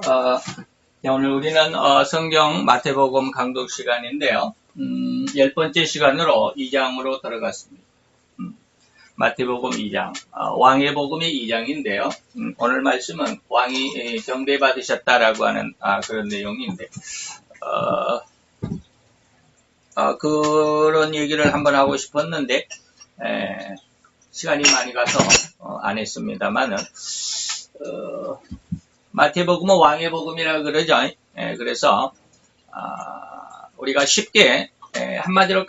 어, 오늘 우리는 성경 마태복음 강독 시간인데요. 10번째 시간으로 2장으로 들어갔습니다. 마태복음 2장, 왕의 복음의 2장인데요. 오늘 말씀은 왕이 경배받으셨다라고 하는 그런 내용인데, 그런 얘기를 한번 하고 싶었는데, 시간이 많이 가서 안 했습니다만은, 마태복음은 왕의 복음이라 그러죠. 그래서 우리가 쉽게 한마디로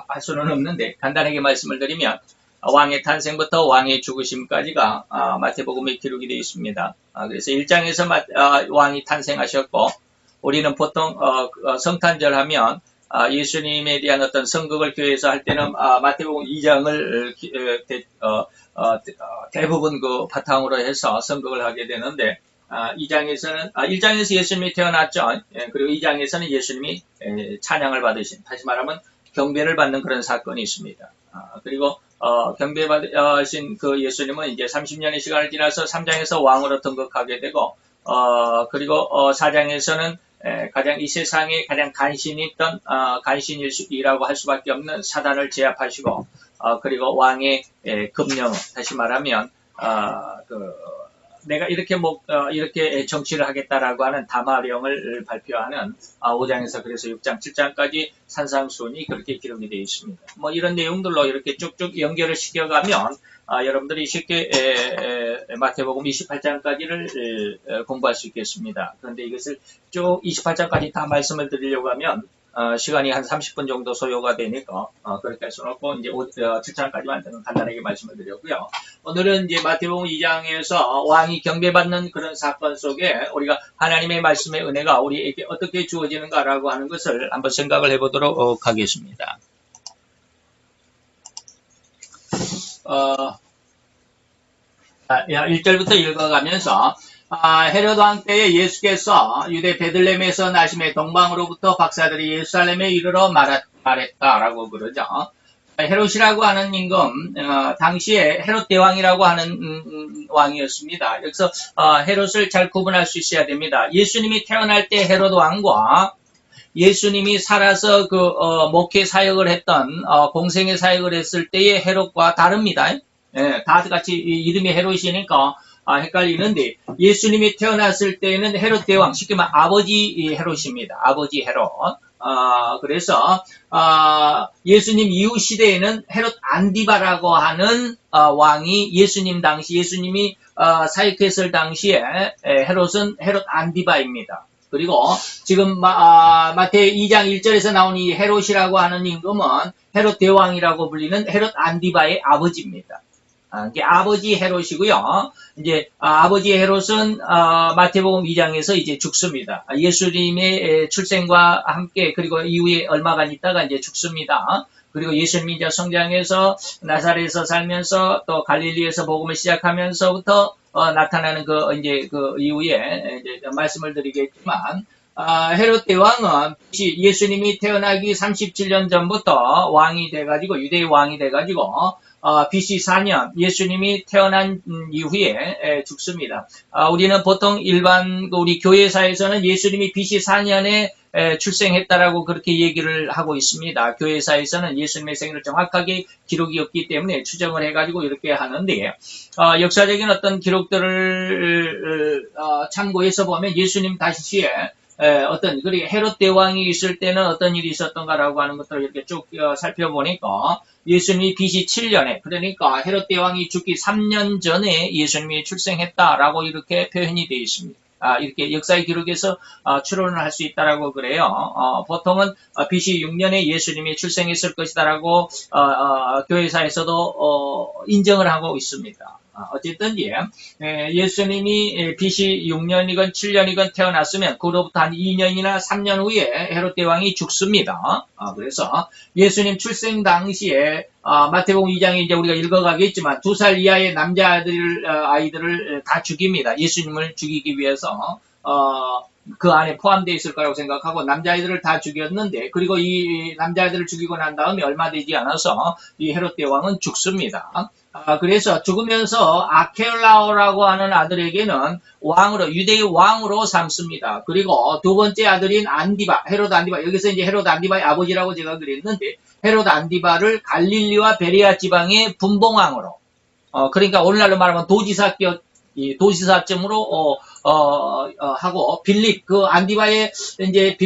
할 수는 없는데 간단하게 말씀을 드리면 왕의 탄생부터 왕의 죽으심까지가 마태복음에 기록이 되어 있습니다. 그래서 1장에서 왕이 탄생하셨고, 우리는 보통 성탄절 하면 예수님에 대한 어떤 선곡을 교회에서 할 때는 마태복음 2장을 대부분 그 바탕으로 해서 선곡을 하게 되는데, 1장에서 예수님이 태어났죠. 그리고 2장에서는 예수님이 찬양을 받으신, 다시 말하면 경배를 받는 그런 사건이 있습니다. 그리고 경배받으신 그 예수님은 이제 30년의 시간을 지나서 3장에서 왕으로 등극하게 되고, 그리고 4장에서는 가장 이 세상에 가장 간신히 있던 간신이라고 할 수밖에 없는 사단을 제압하시고, 그리고 왕의 금령, 다시 말하면 내가 이렇게 정치를 하겠다라고 하는 다마령을 발표하는 5장에서 그래서 6장, 7장까지 산상수훈이 그렇게 기록이 되어 있습니다. 뭐 이런 내용들로 이렇게 쭉쭉 연결을 시켜가면 여러분들이 쉽게 마태복음 28장까지를 공부할 수 있겠습니다. 그런데 이것을 쭉 28장까지 다 말씀을 드리려고 하면 시간이 한 30분 정도 소요가 되니까 그렇게 할 수는 없고, 이제 7장까지만 간단하게 말씀을 드렸고요. 오늘은 이제 마태복음 2장에서 왕이 경배받는 그런 사건 속에 우리가 하나님의 말씀의 은혜가 우리에게 어떻게 주어지는가라고 하는 것을 한번 생각을 해보도록 하겠습니다. 1절부터 읽어가면서 헤롯 왕 때에 예수께서 유대 베들레헴에서 나심에 동방으로부터 박사들이 예루살렘에 이르러 말했다라고 그러죠. 헤롯이라고 하는 임금, 당시에 헤롯 대왕이라고 하는 왕이었습니다. 여기서 헤롯을 잘 구분할 수 있어야 됩니다. 예수님이 태어날 때 헤롯 왕과 예수님이 살아서 목회 사역을 했던 공생의 사역을 했을 때의 헤롯과 다릅니다. 다 같이 이름이 헤롯이니까 헷갈리는데, 예수님이 태어났을 때는 헤롯 대왕, 쉽게 말하면 아버지 헤롯입니다. 아버지 헤롯. 그래서 예수님 이후 시대에는 헤롯 안디바라고 하는 왕이 예수님 당시, 예수님이 사역했을 당시에 헤롯은 헤롯 안디바입니다. 그리고 지금 마태 2장 1절에서 나온 이 헤롯이라고 하는 임금은 헤롯 대왕이라고 불리는 헤롯 안디바의 아버지입니다. 이게 아버지 헤롯이고요. 이제 아버지 헤롯은 마태복음 2장에서 이제 죽습니다. 예수님의 출생과 함께, 그리고 이후에 얼마간 있다가 이제 죽습니다. 그리고 예수님이 이제 성장해서 나사렛에서 살면서 또 갈릴리에서 복음을 시작하면서부터 나타나는 이제 그 이후에 이제 말씀을 드리겠지만, 헤롯 대왕은 예수님이 태어나기 37년 전부터 왕이 돼가지고, 유대의 왕이 돼가지고, BC 4년 예수님이 태어난 이후에 죽습니다. 우리는 보통 일반 우리 교회사에서는 예수님이 BC 4년에 출생했다라고 그렇게 얘기를 하고 있습니다. 교회사에서는 예수님의 생일을 정확하게 기록이 없기 때문에 추정을 해가지고 이렇게 하는데, 역사적인 어떤 기록들을 참고해서 보면 예수님 당시에 그리고 헤롯 대왕이 있을 때는 어떤 일이 있었던가라고 하는 것들을 이렇게 쭉 살펴보니까, 예수님이 BC 7년에, 그러니까 헤롯 대왕이 죽기 3년 전에 예수님이 출생했다라고 이렇게 표현이 되어 있습니다. 이렇게 역사의 기록에서 추론을 할 수 있다라고 그래요. 보통은 BC 6년에 예수님이 출생했을 것이다라고 교회사에서도 인정을 하고 있습니다. 어쨌든지 예수님이 BC 6년이건 7년이건 태어났으면 그로부터 한 2년이나 3년 후에 헤롯 대왕이 죽습니다. 그래서 예수님 출생 당시에 마태복음 2장에 이제 우리가 읽어가겠지만 2살 이하의 남자 아이들을 다 죽입니다. 예수님을 죽이기 위해서 그 안에 포함되어 있을 거라고 생각하고 남자아이들을 다 죽였는데 그리고 이 남자아이들을 죽이고 난 다음에 얼마 되지 않아서 이 헤롯 대왕은 죽습니다. 그래서 죽으면서 아켈라오라고 하는 아들에게는 왕으로 유대의 왕으로 삼습니다. 그리고 두 번째 아들인 안디바, 헤롯 안디바, 여기서 이제 헤롯 안디바의 아버지라고 제가 그랬는데 헤롯 안디바를 갈릴리와 베레아 지방의 분봉왕으로 그러니까 오늘날로 말하면 도지사쯤으로 하고 빌립 그 안디바의 이제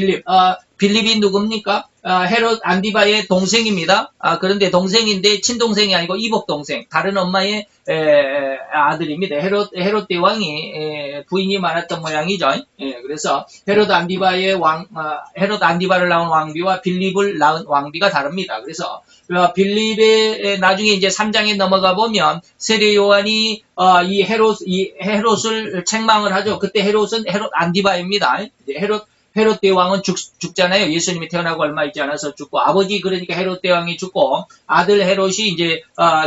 빌립이 누굽니까? 헤롯 안디바의 동생입니다. 그런데 동생인데 친동생이 아니고 이복 동생, 다른 엄마의 아들입니다. 헤롯 대왕이 부인이 많았던 모양이죠. 그래서 헤롯 안디바를 낳은 왕비와 빌립을 낳은 왕비가 다릅니다. 그래서 빌립의 나중에 이제 3장에 넘어가 보면 세례 요한이 이 헤롯을 책망을 하죠. 그때 헤롯은 헤롯 안디바입니다. 헤롯 대왕은 죽잖아요. 예수님이 태어나고 얼마 있지 않아서 죽고, 아버지 그러니까 헤롯 대왕이 죽고, 아들 헤롯이 이제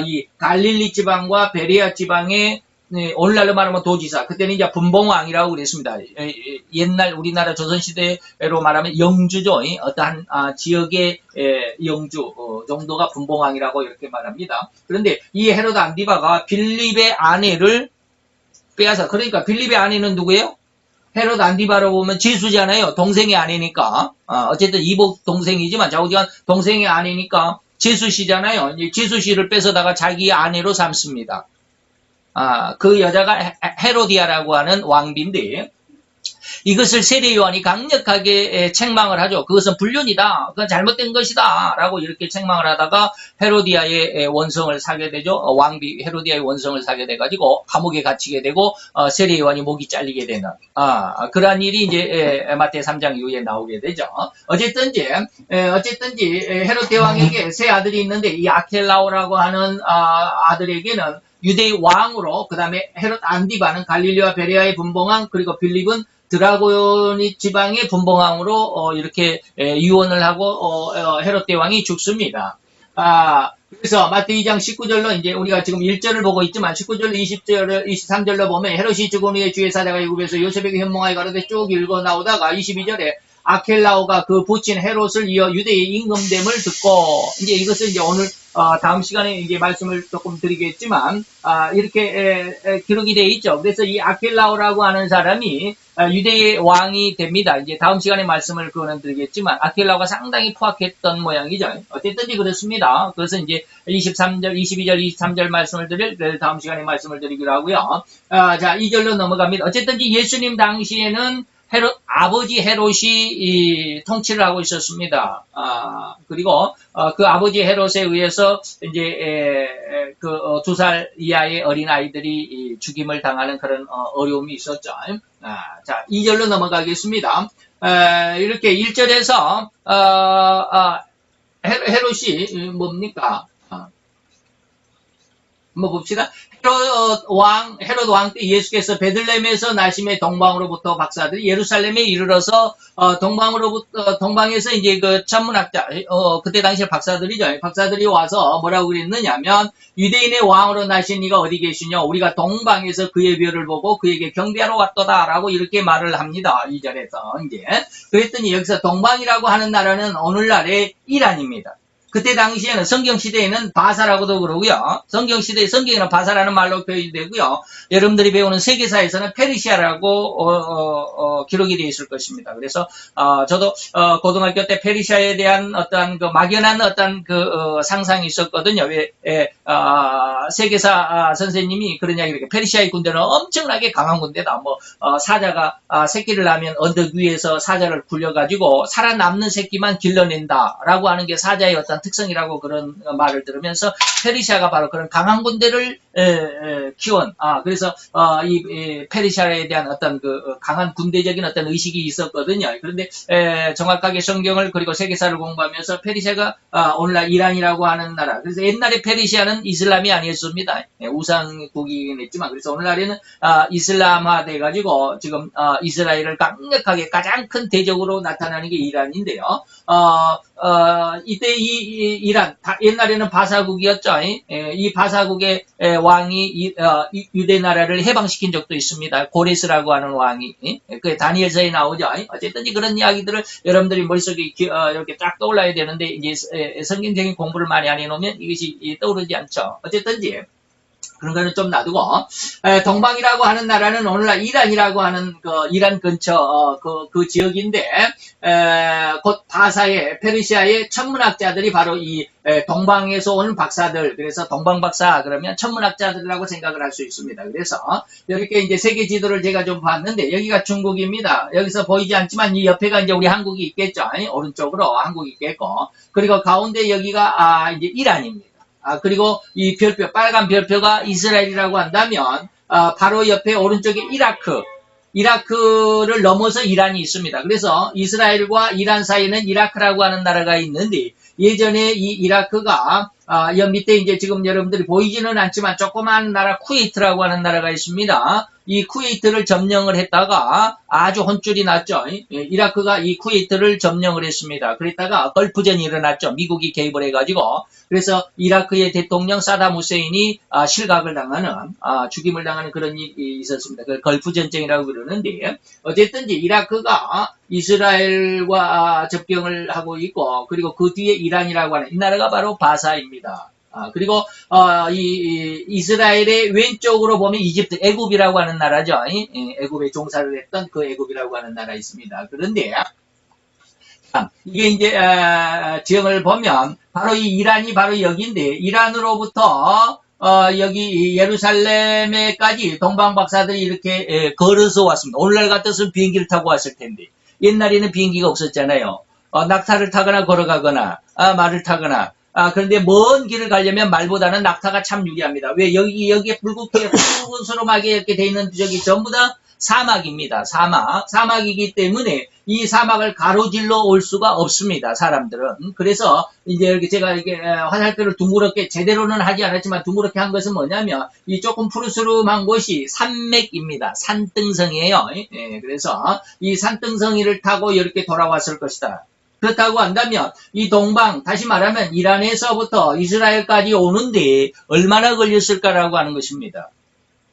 이 갈릴리 지방과 베레아 지방의 오늘날로 말하면 도지사, 그때는 이제 분봉왕이라고 그랬습니다. 옛날 우리나라 조선시대로 말하면 영주죠. 어떠한 지역의 영주 정도가 분봉왕이라고 이렇게 말합니다. 그런데 이 헤롯 안디바가 빌립의 아내를 빼앗아, 그러니까 빌립의 아내는 누구예요? 헤롯 안디바로 보면 제수잖아요. 동생의 아내니까. 어쨌든 이복 동생이지만 좌우지간 동생의 아내니까 제수씨잖아요. 제수씨를 뺏어다가 자기 아내로 삼습니다. 그 여자가 헤로디아라고 하는 왕비인데 이것을 세례 요한이 강력하게 책망을 하죠. 그것은 불륜이다. 그건 잘못된 것이다. 라고 이렇게 책망을 하다가 헤로디아의 원성을 사게 되죠. 왕비 헤로디아의 원성을 사게 돼가지고 감옥에 갇히게 되고 세례 요한이 목이 잘리게 되는 그러한 일이 이제 마태 3장 이후에 나오게 되죠. 어쨌든지 헤롯 대왕에게 세 아들이 있는데 이 아켈라오라고 하는 아들에게는 유대의 왕으로, 그 다음에 헤롯 안디바는 갈릴리와 베레아의 분봉왕, 그리고 빌립은 드라고니 지방의 분봉왕으로 이렇게 유언을 하고 헤롯 대왕이 죽습니다. 그래서 마태 2장 19절로 이제 우리가 지금 1절을 보고 있지만 19절로 20절, 23절로 보면 헤롯이 죽은 후에 주의 사자가 애굽에서 요셉에게 현몽하여 가로되 쭉 읽어 나오다가 22절에 아켈라오가 그 부친 헤롯을 이어 유대의 임금됨을 듣고, 이제 이것을 이제 오늘 다음 시간에 이제 말씀을 조금 드리겠지만 이렇게 기록이 되어 있죠. 그래서 이 아켈라오라고 하는 사람이 유대의 왕이 됩니다. 이제 다음 시간에 말씀을 그거는 드리겠지만 아켈라오가 상당히 포악했던 모양이죠. 어쨌든지 그렇습니다. 그래서 이제 23절, 22절, 23절 말씀을 드릴 다음 시간에 말씀을 드리기로 하고요. 자, 2절로 넘어갑니다. 어쨌든지 예수님 당시에는 아버지 헤롯이 통치를 하고 있었습니다. 그리고 그 아버지 헤롯에 의해서 이제 그 2살 이하의 어린 아이들이 죽임을 당하는 그런 어려움이 있었죠. 자, 2절로 넘어가겠습니다. 이렇게 1절에서 헤롯이 뭡니까? 한번 봅시다. 헤롯 왕 때 예수께서 베들레헴에서 나심의 동방으로부터 박사들이 예루살렘에 이르러서 동방에서 이제 그 천문학자 그때 당시에 박사들이죠. 박사들이 와서 뭐라고 그랬느냐면 유대인의 왕으로 나신 이가 어디 계시냐? 우리가 동방에서 그의 별을 보고 그에게 경배하러 왔도다라고 이렇게 말을 합니다. 2절에서 이제 그랬더니 여기서 동방이라고 하는 나라는 오늘날의 이란입니다. 그때 당시에는 성경시대에는 바사라고도 그러고요. 성경에는 바사라는 말로 표현되고요. 여러분들이 배우는 세계사에서는 페르시아라고 기록이 되어 있을 것입니다. 그래서 저도 고등학교 때 페르시아에 대한 어떤 그 막연한 어떤 그 상상이 있었거든요. 왜 세계사 선생님이 그런 이야기를 해요. 페르시아의 군대는 엄청나게 강한 군대다. 사자가 새끼를 낳으면 언덕 위에서 사자를 굴려가지고 살아남는 새끼만 길러낸다라고 하는 게 사자의 어떤 특성이라고 그런 말을 들으면서 페르시아가 바로 그런 강한 군대를 키운 그래서 이 페르시아에 대한 어떤 그 강한 군대적인 어떤 의식이 있었거든요. 그런데 정확하게 성경을 그리고 세계사를 공부하면서 페르시아가 오늘날 이란이라고 하는 나라. 그래서 옛날에 페르시아는 이슬람이 아니었습니다. 우상국이긴 했지만 그래서 오늘날에는 이슬람화 돼가지고 지금 이스라엘을 강력하게 가장 큰 대적으로 나타나는 게 이란인데요. 이때 이 이란 옛날에는 바사국이었죠. 이 바사국의 왕이 유대 나라를 해방시킨 적도 있습니다. 고레스라고 하는 왕이. 그 다니엘서에 나오죠. 어쨌든 그런 이야기들을 여러분들이 머릿속에 이렇게 딱 떠올라야 되는데 이제 성경적인 공부를 많이 안 해놓으면 이것이 떠오르지 않죠. 어쨌든지 그런 거는 좀 놔두고 동방이라고 하는 나라는 오늘날 이란이라고 하는 그 이란 근처 그 지역인데 곧 바사의 페르시아의 천문학자들이 바로 이 동방에서 온 박사들, 그래서 동방 박사 그러면 천문학자들이라고 생각을 할 수 있습니다. 그래서 이렇게 이제 세계 지도를 제가 좀 봤는데 여기가 중국입니다. 여기서 보이지 않지만 이 옆에가 이제 우리 한국이 있겠죠. 오른쪽으로 한국이 있겠고, 그리고 가운데 여기가 이제 이란입니다. 그리고 이 별표, 빨간 별표가 이스라엘이라고 한다면, 바로 옆에 오른쪽에 이라크를 넘어서 이란이 있습니다. 그래서 이스라엘과 이란 사이에는 이라크라고 하는 나라가 있는데, 예전에 이 이라크가, 여 밑에 이제 지금 여러분들이 보이지는 않지만 조그만 나라 쿠웨이트라고 하는 나라가 있습니다. 이 쿠웨이트를 점령을 했다가 아주 혼쭐이 났죠. 이라크가 이 쿠웨이트를 점령을 했습니다. 그랬다가 걸프전이 일어났죠. 미국이 개입을 해가지고. 그래서 이라크의 대통령 사담 후세인이 실각을 당하는, 죽임을 당하는 그런 일이 있었습니다. 그걸 걸프전쟁이라고 그러는데, 어쨌든지 이라크가 이스라엘과 접경을 하고 있고, 그리고 그 뒤에 이란이라고 하는 이 나라가 바로 바사입니다. 그리고 이 이스라엘의 왼쪽으로 보면 이집트, 애굽이라고 하는 나라죠. 애굽에 종사를 했던 그 애굽이라고 하는 나라 있습니다. 그런데 이게 이제 지형을 보면 바로 이 이란이 바로 여기인데, 이란으로부터 여기 예루살렘에까지 동방 박사들이 이렇게 걸어서 왔습니다. 오늘날 같았으면 비행기를 타고 왔을 텐데, 옛날에는 비행기가 없었잖아요. 낙타를 타거나 걸어가거나 말을 타거나. 그런데 먼 길을 가려면 말보다는 낙타가 참 유리합니다. 왜? 여기에 붉은스름하게 이렇게 돼 있는 저기 전부 다 사막입니다. 사막이기 때문에 이 사막을 가로질러 올 수가 없습니다. 사람들은. 그래서 이제 이렇게 제가 이렇게 화살표를 둥그렇게 제대로는 하지 않았지만 둥그렇게 한 것은 뭐냐면 이 조금 푸르스름한 곳이 산맥입니다. 산등성이에요. 그래서 이 산등성이를 타고 이렇게 돌아왔을 것이다. 그렇다고 한다면 이 동방, 다시 말하면 이란에서부터 이스라엘까지 오는데 얼마나 걸렸을까라고 하는 것입니다.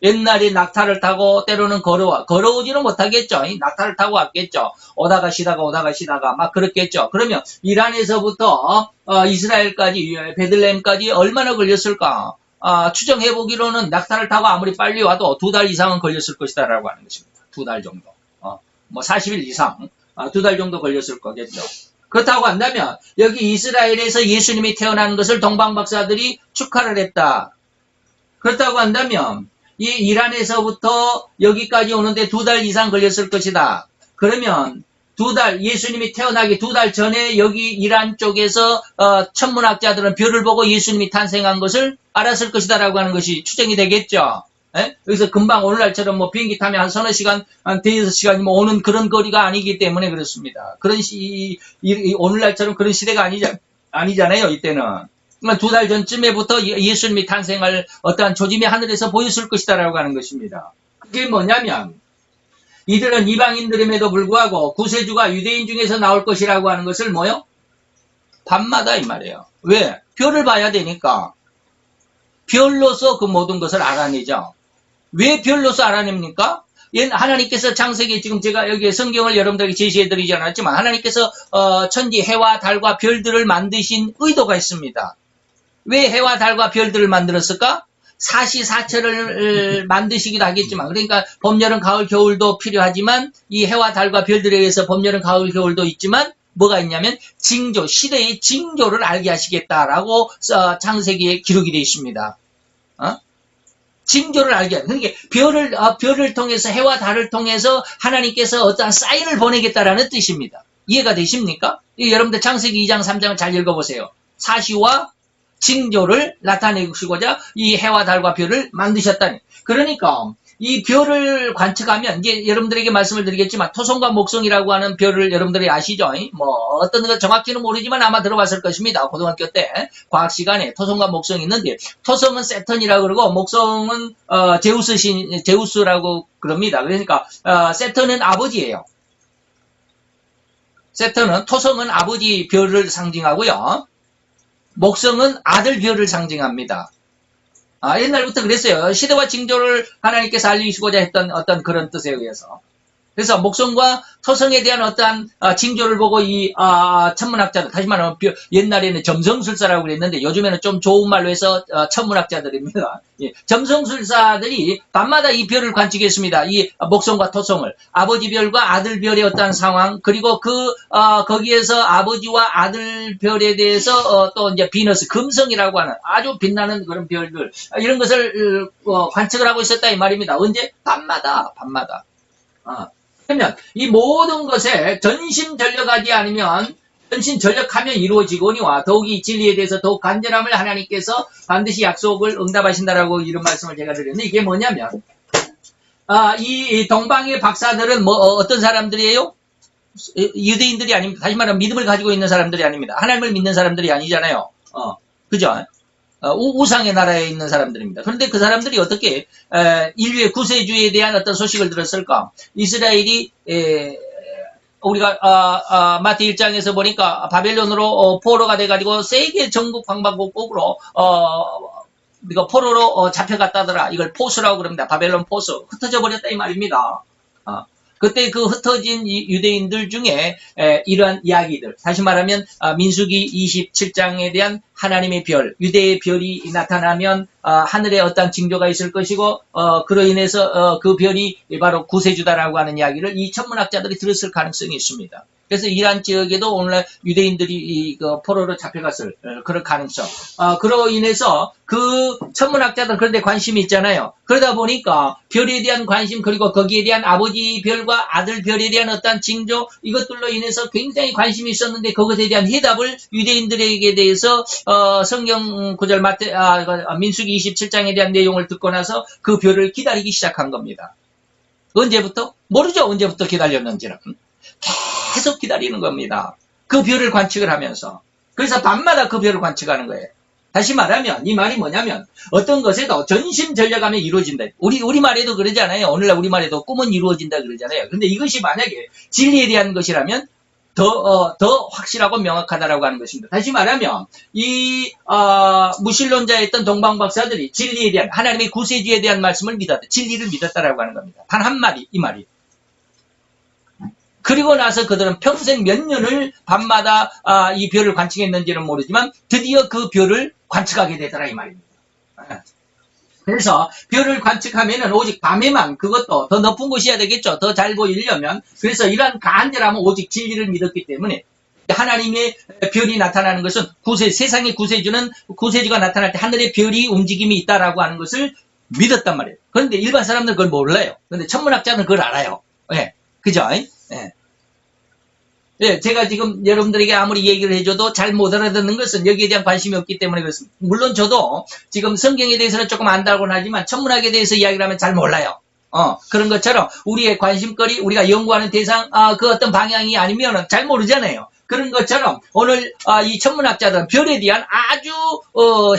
옛날에 낙타를 타고 때로는 걸어오지는 못하겠죠. 낙타를 타고 왔겠죠. 오다가 쉬다가 막 그렇겠죠. 그러면 이란에서부터 이스라엘까지, 베들레헴까지 얼마나 걸렸을까? 추정해보기로는 낙타를 타고 아무리 빨리 와도 2달 이상은 걸렸을 것이다라고 하는 것입니다. 2달 정도. 뭐 40일 이상, 2달 정도 걸렸을 거겠죠. 그렇다고 한다면 여기 이스라엘에서 예수님이 태어난 것을 동방 박사들이 축하를 했다. 그렇다고 한다면 이 이란에서부터 여기까지 오는데 2달 이상 걸렸을 것이다. 그러면 예수님이 태어나기 2달 전에 여기 이란 쪽에서 천문학자들은 별을 보고 예수님이 탄생한 것을 알았을 것이다라고 하는 것이 추정이 되겠죠. 여기서 금방 오늘날처럼 뭐 비행기 타면 한 서너 시간, 한 대여섯 시간이 뭐 오는 그런 거리가 아니기 때문에 그렇습니다. 오늘날처럼 그런 시대가 아니잖아요, 이때는. 2달 전쯤에부터 예수님이 탄생할 어떠한 조짐이 하늘에서 보였을 것이다라고 하는 것입니다. 그게 뭐냐면, 이들은 이방인들임에도 불구하고 구세주가 유대인 중에서 나올 것이라고 하는 것을 뭐요? 밤마다 이 말이에요. 왜? 별을 봐야 되니까. 별로서 그 모든 것을 알아내죠. 왜 별로서 알아냅니까? 하나님께서 창세기, 지금 제가 여기 성경을 여러분들에게 제시해드리지 않았지만 하나님께서 천지 해와 달과 별들을 만드신 의도가 있습니다. 왜 해와 달과 별들을 만들었을까? 사시사철을 만드시기도 하겠지만, 그러니까 봄, 여름, 가을, 겨울도 필요하지만 이 해와 달과 별들에 의해서 봄, 여름, 가을, 겨울도 있지만 뭐가 있냐면 징조, 시대의 징조를 알게 하시겠다라고 창세기에 기록이 되어 있습니다. 징조를 알게 하는. 그러니까 별을 통해서, 해와 달을 통해서 하나님께서 어떠한 사인을 보내겠다라는 뜻입니다. 이해가 되십니까? 여러분들 창세기 2장 3장을 잘 읽어보세요. 사시와 징조를 나타내시고자 이 해와 달과 별을 만드셨다니. 그러니까 이 별을 관측하면, 이제 여러분들에게 말씀을 드리겠지만 토성과 목성이라고 하는 별을 여러분들이 아시죠? 뭐 어떤 거 정확히는 모르지만 아마 들어봤을 것입니다. 고등학교 때 과학 시간에 토성과 목성이 있는데, 토성은 세턴이라고 그러고 목성은 제우스라고 그럽니다. 그러니까 세턴은 아버지예요. 토성은 아버지 별을 상징하고요. 목성은 아들 별을 상징합니다. 옛날부터 그랬어요. 시대와 징조를 하나님께서 알리시고자 했던 어떤 그런 뜻에 의해서. 그래서 목성과 토성에 대한 어떠한 징조를 보고 이 천문학자들, 다시 말하면 옛날에는 점성술사라고 그랬는데 요즘에는 좀 좋은 말로 해서 천문학자들입니다. 예, 점성술사들이 밤마다 이 별을 관측했습니다. 이 목성과 토성을 아버지 별과 아들 별의 어떠한 상황, 그리고 거기에서 아버지와 아들 별에 대해서 또 이제 비너스, 금성이라고 하는 아주 빛나는 그런 별들, 이런 것을 관측을 하고 있었다 이 말입니다. 언제? 밤마다. 그러면 이 모든 것에 전심전력하지 않으면, 전심전력하면 이루어지거니와 더욱이 진리에 대해서 더욱 간절함을 하나님께서 반드시 약속을 응답하신다라고 이런 말씀을 제가 드렸는데, 이게 뭐냐면 이 동방의 박사들은 어떤 사람들이에요? 유대인들이 아닙니다. 다시 말하면 믿음을 가지고 있는 사람들이 아닙니다. 하나님을 믿는 사람들이 아니잖아요. 그죠? 우상의 나라에 있는 사람들입니다. 그런데 그 사람들이 어떻게 인류의 구세주에 대한 어떤 소식을 들었을까? 이스라엘이 우리가 마태 1장에서 보니까 바벨론으로 포로가 돼가지고 세계 전국 방방곡곡으로 우리가 포로로 잡혀갔다더라. 이걸 포수라고 그럽니다. 바벨론 포수. 흩어져 버렸다 이 말입니다. 그때 그 흩어진 유대인들 중에 이러한 이야기들, 다시 말하면 민수기 27장에 대한 하나님의 별, 유대의 별이 나타나면 하늘에 어떤 징조가 있을 것이고 그로 인해서 그 별이 바로 구세주다라고 하는 이야기를 이 천문학자들이 들었을 가능성이 있습니다. 그래서 이란 지역에도 오늘날 유대인들이 포로로 잡혀갔을 그런 가능성. 그로 인해서 그 천문학자들은 그런데 관심이 있잖아요. 그러다 보니까 별에 대한 관심, 그리고 거기에 대한 아버지 별과 아들 별에 대한 어떤 징조, 이것들로 인해서 굉장히 관심이 있었는데 그것에 대한 해답을 유대인들에게 대해서 성경 구절 민수기 27장에 대한 내용을 듣고 나서 그 별을 기다리기 시작한 겁니다. 언제부터? 모르죠. 언제부터 기다렸는지는. 계속 기다리는 겁니다. 그 별을 관측을 하면서. 그래서 밤마다 그 별을 관측하는 거예요. 다시 말하면 이 말이 뭐냐면 어떤 것에도 전심전력하면 이루어진다. 우리말에도 그러잖아요. 오늘날 우리말에도 꿈은 이루어진다 그러잖아요. 근데 이것이 만약에 진리에 대한 것이라면 더 확실하고 명확하다라고 하는 것입니다. 다시 말하면 이 무신론자였던 동방박사들이 진리에 대한, 하나님의 구세주에 대한 말씀을 믿었다. 진리를 믿었다라고 하는 겁니다. 단 한마디, 이 말이. 그리고 나서 그들은 평생 몇 년을 밤마다 이 별을 관측했는지는 모르지만 드디어 그 별을 관측하게 되더라 이 말입니다. 그래서 별을 관측하면은 오직 밤에만, 그것도 더 높은 곳이어야 되겠죠. 더 잘 보이려면. 그래서 이러한 간절함은 오직 진리를 믿었기 때문에 하나님의 별이 나타나는 것은 세상의 구세주가 나타날 때 하늘의 별이 움직임이 있다라고 하는 것을 믿었단 말이에요. 그런데 일반 사람들은 그걸 몰라요. 그런데 천문학자는 그걸 알아요. 예. 그죠? 예. 예, 제가 지금 여러분들에게 아무리 얘기를 해줘도 잘 못 알아듣는 것은 여기에 대한 관심이 없기 때문에 그렇습니다. 물론 저도 지금 성경에 대해서는 조금 안다고는 하지만 천문학에 대해서 이야기를 하면 잘 몰라요. 그런 것처럼 우리의 관심거리, 우리가 연구하는 대상, 그 어떤 방향이 아니면 잘 모르잖아요. 그런 것처럼 오늘 이 천문학자들은 별에 대한 아주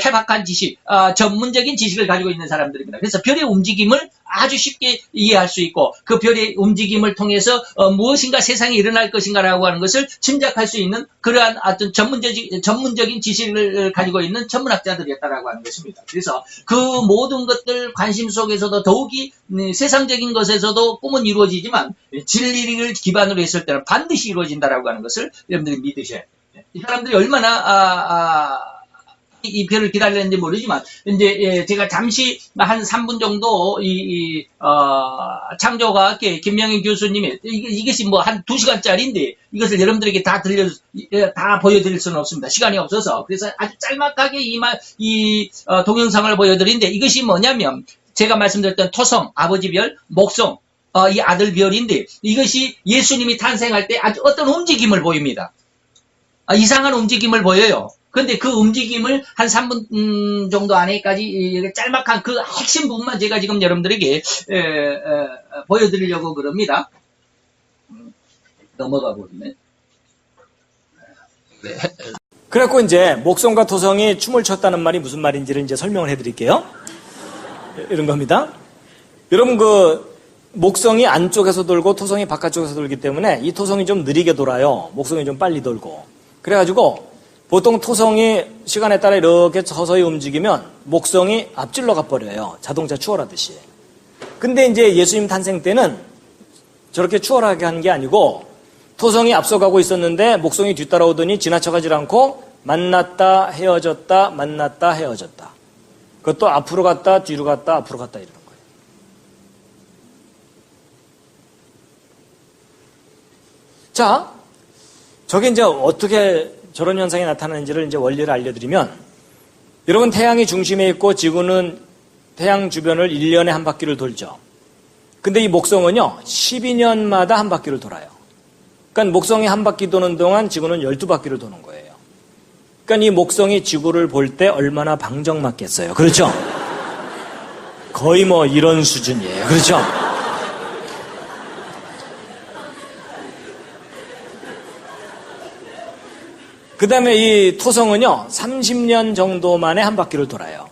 해박한 지식, 전문적인 지식을 가지고 있는 사람들입니다. 그래서 별의 움직임을 아주 쉽게 이해할 수 있고 그 별의 움직임을 통해서 무엇인가 세상에 일어날 것인가라고 하는 것을 짐작할 수 있는 그러한 어떤 전문적인 지식을 가지고 있는 천문학자들이었다라고 하는 것입니다. 그래서 그 모든 것들 관심 속에서도 더욱이 세상적인 것에서도 꿈은 이루어지지만 진리를 기반으로 했을 때는 반드시 이루어진다라고 하는 것을 여러분들이 믿으셔야 돼요. 이 사람들이 얼마나 이 별을 기다렸는지 모르지만 이제 제가 잠시 한 3분 정도 창조과학계 김명희 교수님의 이것이 뭐 한 2시간짜리인데 이것을 여러분들에게 다 보여드릴 수는 없습니다. 시간이 없어서. 그래서 아주 짤막하게 이 동영상을 보여드리는데 이것이 뭐냐면 제가 말씀드렸던 토성, 아버지 별, 목성, 이 아들 별인데 이것이 예수님이 탄생할 때 아주 어떤 움직임을 보입니다. 이상한 움직임을 보여요. 근데 그 움직임을 한 3분 정도 안에까지 짤막한 그 핵심 부분만 제가 지금 여러분들에게 보여드리려고 그럽니다. 넘어가 보면. 네. 그래갖고 이제 목성과 토성이 춤을 췄다는 말이 무슨 말인지를 이제 설명을 해드릴게요. 이런 겁니다. 여러분 목성이 안쪽에서 돌고 토성이 바깥쪽에서 돌기 때문에 이 토성이 좀 느리게 돌아요. 목성이 좀 빨리 돌고. 그래가지고 보통 토성이 시간에 따라 이렇게 서서히 움직이면 목성이 앞질러 가버려요. 자동차 추월하듯이. 근데 이제 예수님 탄생 때는 저렇게 추월하게 한 게 아니고 토성이 앞서가고 있었는데 목성이 뒤따라오더니 지나쳐가지 않고 만났다 헤어졌다 만났다 헤어졌다. 그것도 앞으로 갔다 뒤로 갔다 앞으로 갔다 이러는 거예요. 자, 저게 이제 어떻게 저런 현상이 나타나는지를 이제 원리를 알려드리면, 여러분 태양이 중심에 있고 지구는 태양 주변을 1년에 한 바퀴를 돌죠. 근데 이 목성은요 12년마다 한 바퀴를 돌아요. 그러니까 목성이 한 바퀴 도는 동안 지구는 12바퀴를 도는 거예요. 그러니까 이 목성이 지구를 볼 때 얼마나 방정맞겠어요. 그렇죠? 거의 뭐 이런 수준이에요. 그렇죠? 그 다음에 이 토성은요 30년 정도 만에 한 바퀴를 돌아요.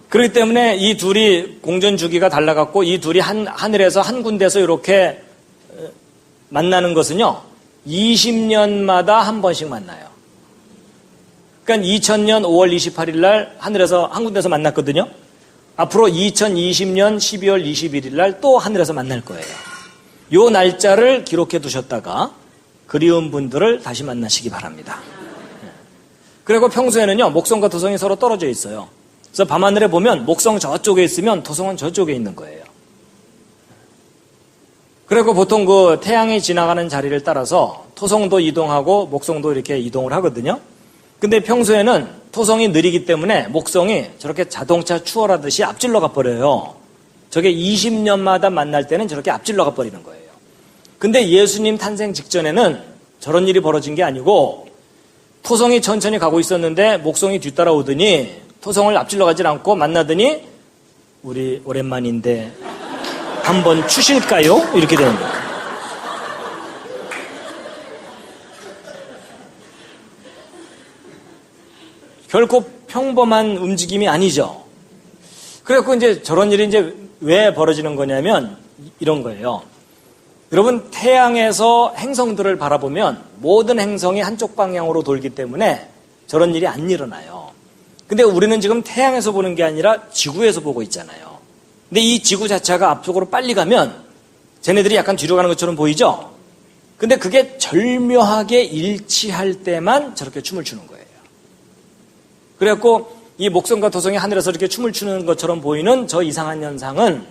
그렇기 때문에 이 둘이 공전 주기가 달라갖고 이 둘이 하늘에서 한 군데서 이렇게 만나는 것은요 20년마다 한 번씩 만나요. 그러니까 2000년 5월 28일 날 하늘에서 한 군데서 만났거든요. 앞으로 2020년 12월 21일 날 또 하늘에서 만날 거예요. 요 날짜를 기록해 두셨다가 그리운 분들을 다시 만나시기 바랍니다. 그리고 평소에는요 목성과 토성이 서로 떨어져 있어요. 그래서 밤하늘에 보면 목성 저쪽에 있으면 토성은 저쪽에 있는 거예요. 그리고 보통 그 태양이 지나가는 자리를 따라서 토성도 이동하고 목성도 이렇게 이동을 하거든요. 근데 평소에는 토성이 느리기 때문에 목성이 저렇게 자동차 추월하듯이 앞질러 가버려요. 저게 20년마다 만날 때는 저렇게 앞질러 가버리는 거예요. 근데 예수님 탄생 직전에는 저런 일이 벌어진 게 아니고 토성이 천천히 가고 있었는데 목성이 뒤따라오더니 토성을 앞질러 가지 않고 만나더니 우리 오랜만인데 한번 추실까요? 이렇게 되는 거예요. 결코 평범한 움직임이 아니죠. 그래갖고 이제 저런 일이 이제 왜 벌어지는 거냐면 이런 거예요. 여러분 태양에서 행성들을 바라보면 모든 행성이 한쪽 방향으로 돌기 때문에 저런 일이 안 일어나요. 근데 우리는 지금 태양에서 보는 게 아니라 지구에서 보고 있잖아요. 근데 이 지구 자체가 앞쪽으로 빨리 가면 쟤네들이 약간 뒤로 가는 것처럼 보이죠? 근데 그게 절묘하게 일치할 때만 저렇게 춤을 추는 거예요. 그래갖고 이 목성과 토성이 하늘에서 이렇게 춤을 추는 것처럼 보이는 저 이상한 현상은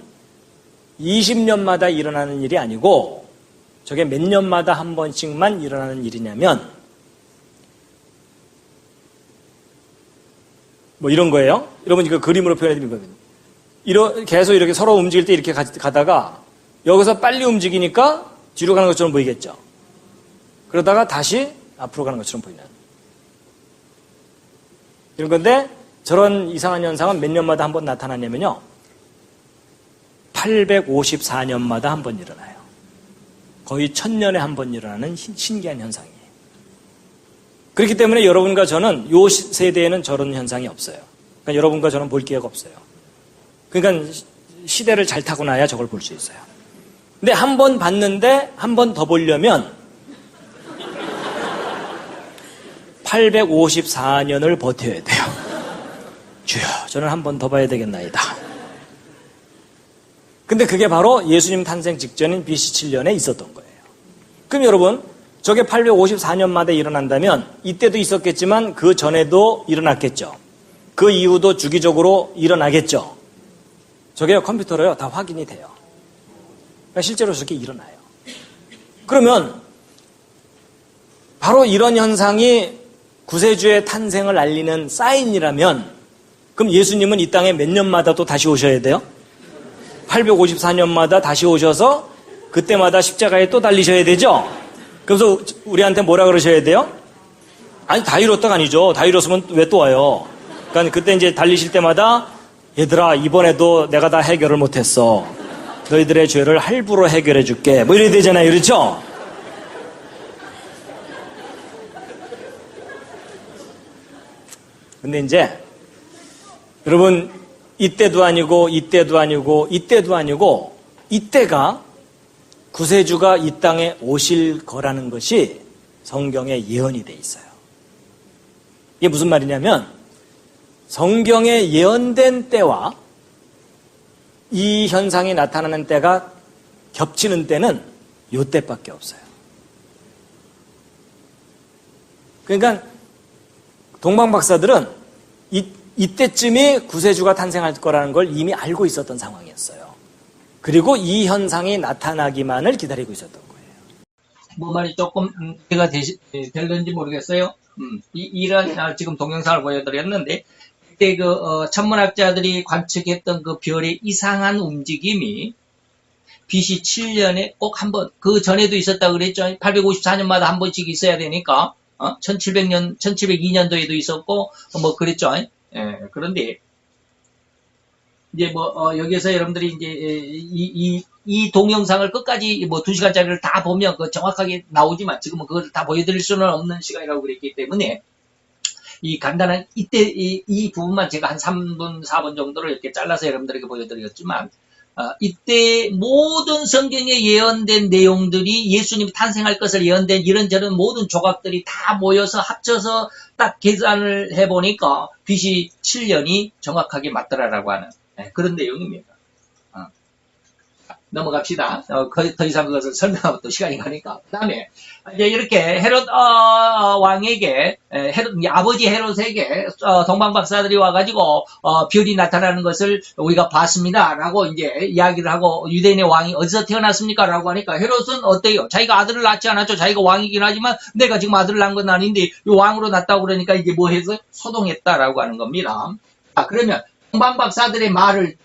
20년마다 일어나는 일이 아니고 저게 몇 년마다 한 번씩만 일어나는 일이냐면 뭐 이런 거예요. 여러분 이거 그림으로 표현해 드린 거거든요. 계속 이렇게 서로 움직일 때 이렇게 가다가 여기서 빨리 움직이니까 뒤로 가는 것처럼 보이겠죠. 그러다가 다시 앞으로 가는 것처럼 보이는 이런 건데 저런 이상한 현상은 몇 년마다 한 번 나타나냐면요. 854년마다 한 번 일어나요. 거의 1000년에 한 번 일어나는 신기한 현상이에요. 그렇기 때문에 여러분과 저는 이 세대에는 저런 현상이 없어요. 그러니까 여러분과 저는 볼 기회가 없어요. 그러니까 시대를 잘 타고 나야 저걸 볼 수 있어요. 근데 한 번 봤는데 한 번 더 보려면 854년을 버텨야 돼요. 주여, 저는 한 번 더 봐야 되겠나이다. 근데 그게 바로 예수님 탄생 직전인 BC 7년에 있었던 거예요. 그럼 여러분, 저게 854년마다 일어난다면 이때도 있었겠지만 그 전에도 일어났겠죠. 그 이후도 주기적으로 일어나겠죠. 저게 컴퓨터로요, 다 확인이 돼요. 그러니까 실제로 저렇게 일어나요. 그러면 바로 이런 현상이 구세주의 탄생을 알리는 사인이라면 그럼 예수님은 이 땅에 몇 년마다 또 다시 오셔야 돼요? 854년마다 다시 오셔서 그때마다 십자가에 또 달리셔야 되죠? 그래서 우리한테 뭐라 그러셔야 돼요? 아니, 다 이뤘다가 아니죠. 다 이뤘으면 왜 또 와요? 그러니까 그때 이제 달리실 때마다 얘들아, 이번에도 내가 다 해결을 못했어. 너희들의 죄를 할부로 해결해 줄게. 뭐 이래야 되잖아요. 그렇죠? 근데 이제 여러분 이때도 아니고 이때도 아니고 이때도 아니고 이때가 구세주가 이 땅에 오실 거라는 것이 성경에 예언이 돼 있어요. 이게 무슨 말이냐면 성경에 예언된 때와 이 현상이 나타나는 때가 겹치는 때는 요 때밖에 없어요. 그러니까 동방박사들은 이때쯤에 구세주가 탄생할 거라는 걸 이미 알고 있었던 상황이었어요. 그리고 이 현상이 나타나기만을 기다리고 있었던 거예요. 뭐 말이 조금 이해가 될는지 모르겠어요. 이런 지금 동영상을 보여드렸는데 그때 천문학자들이 관측했던 그 별의 이상한 움직임이 BC 7년에 꼭 한 번, 그 전에도 있었다고 그랬죠. 854년마다 한 번씩 있어야 되니까 1700년, 1702년도에도 있었고 뭐 그랬죠. 예, 그런데 이제 여기서 여러분들이 이제 이 동영상을 끝까지 뭐 2시간짜리를 다 보면 정확하게 나오지만 지금은 그걸 다 보여드릴 수는 없는 시간이라고 그랬기 때문에 이 간단한 이때 이 부분만 제가 한 3분, 4분 정도를 이렇게 잘라서 여러분들에게 보여드렸지만 이때 모든 성경에 예언된 내용들이 예수님이 탄생할 것을 예언된 이런저런 모든 조각들이 다 모여서 합쳐서 딱 계산을 해보니까 BC 7년이 정확하게 맞더라라고 하는 그런 내용입니다. 넘어갑시다. 더 이상 그것을 설명하면 또 시간이 가니까. 그 다음에, 이제 이렇게 헤롯, 왕에게, 아버지 헤롯에게, 동방박사들이 와가지고, 별이 나타나는 것을 우리가 봤습니다. 라고 이제 이야기를 하고, 유대인의 왕이 어디서 태어났습니까? 라고 하니까, 헤롯은 어때요? 자기가 아들을 낳지 않았죠. 자기가 왕이긴 하지만, 내가 지금 아들을 낳은 건 아닌데, 왕으로 낳았다고 그러니까 이제 뭐 해서 소동했다라고 하는 겁니다. 그러면, 동방박사들의 말을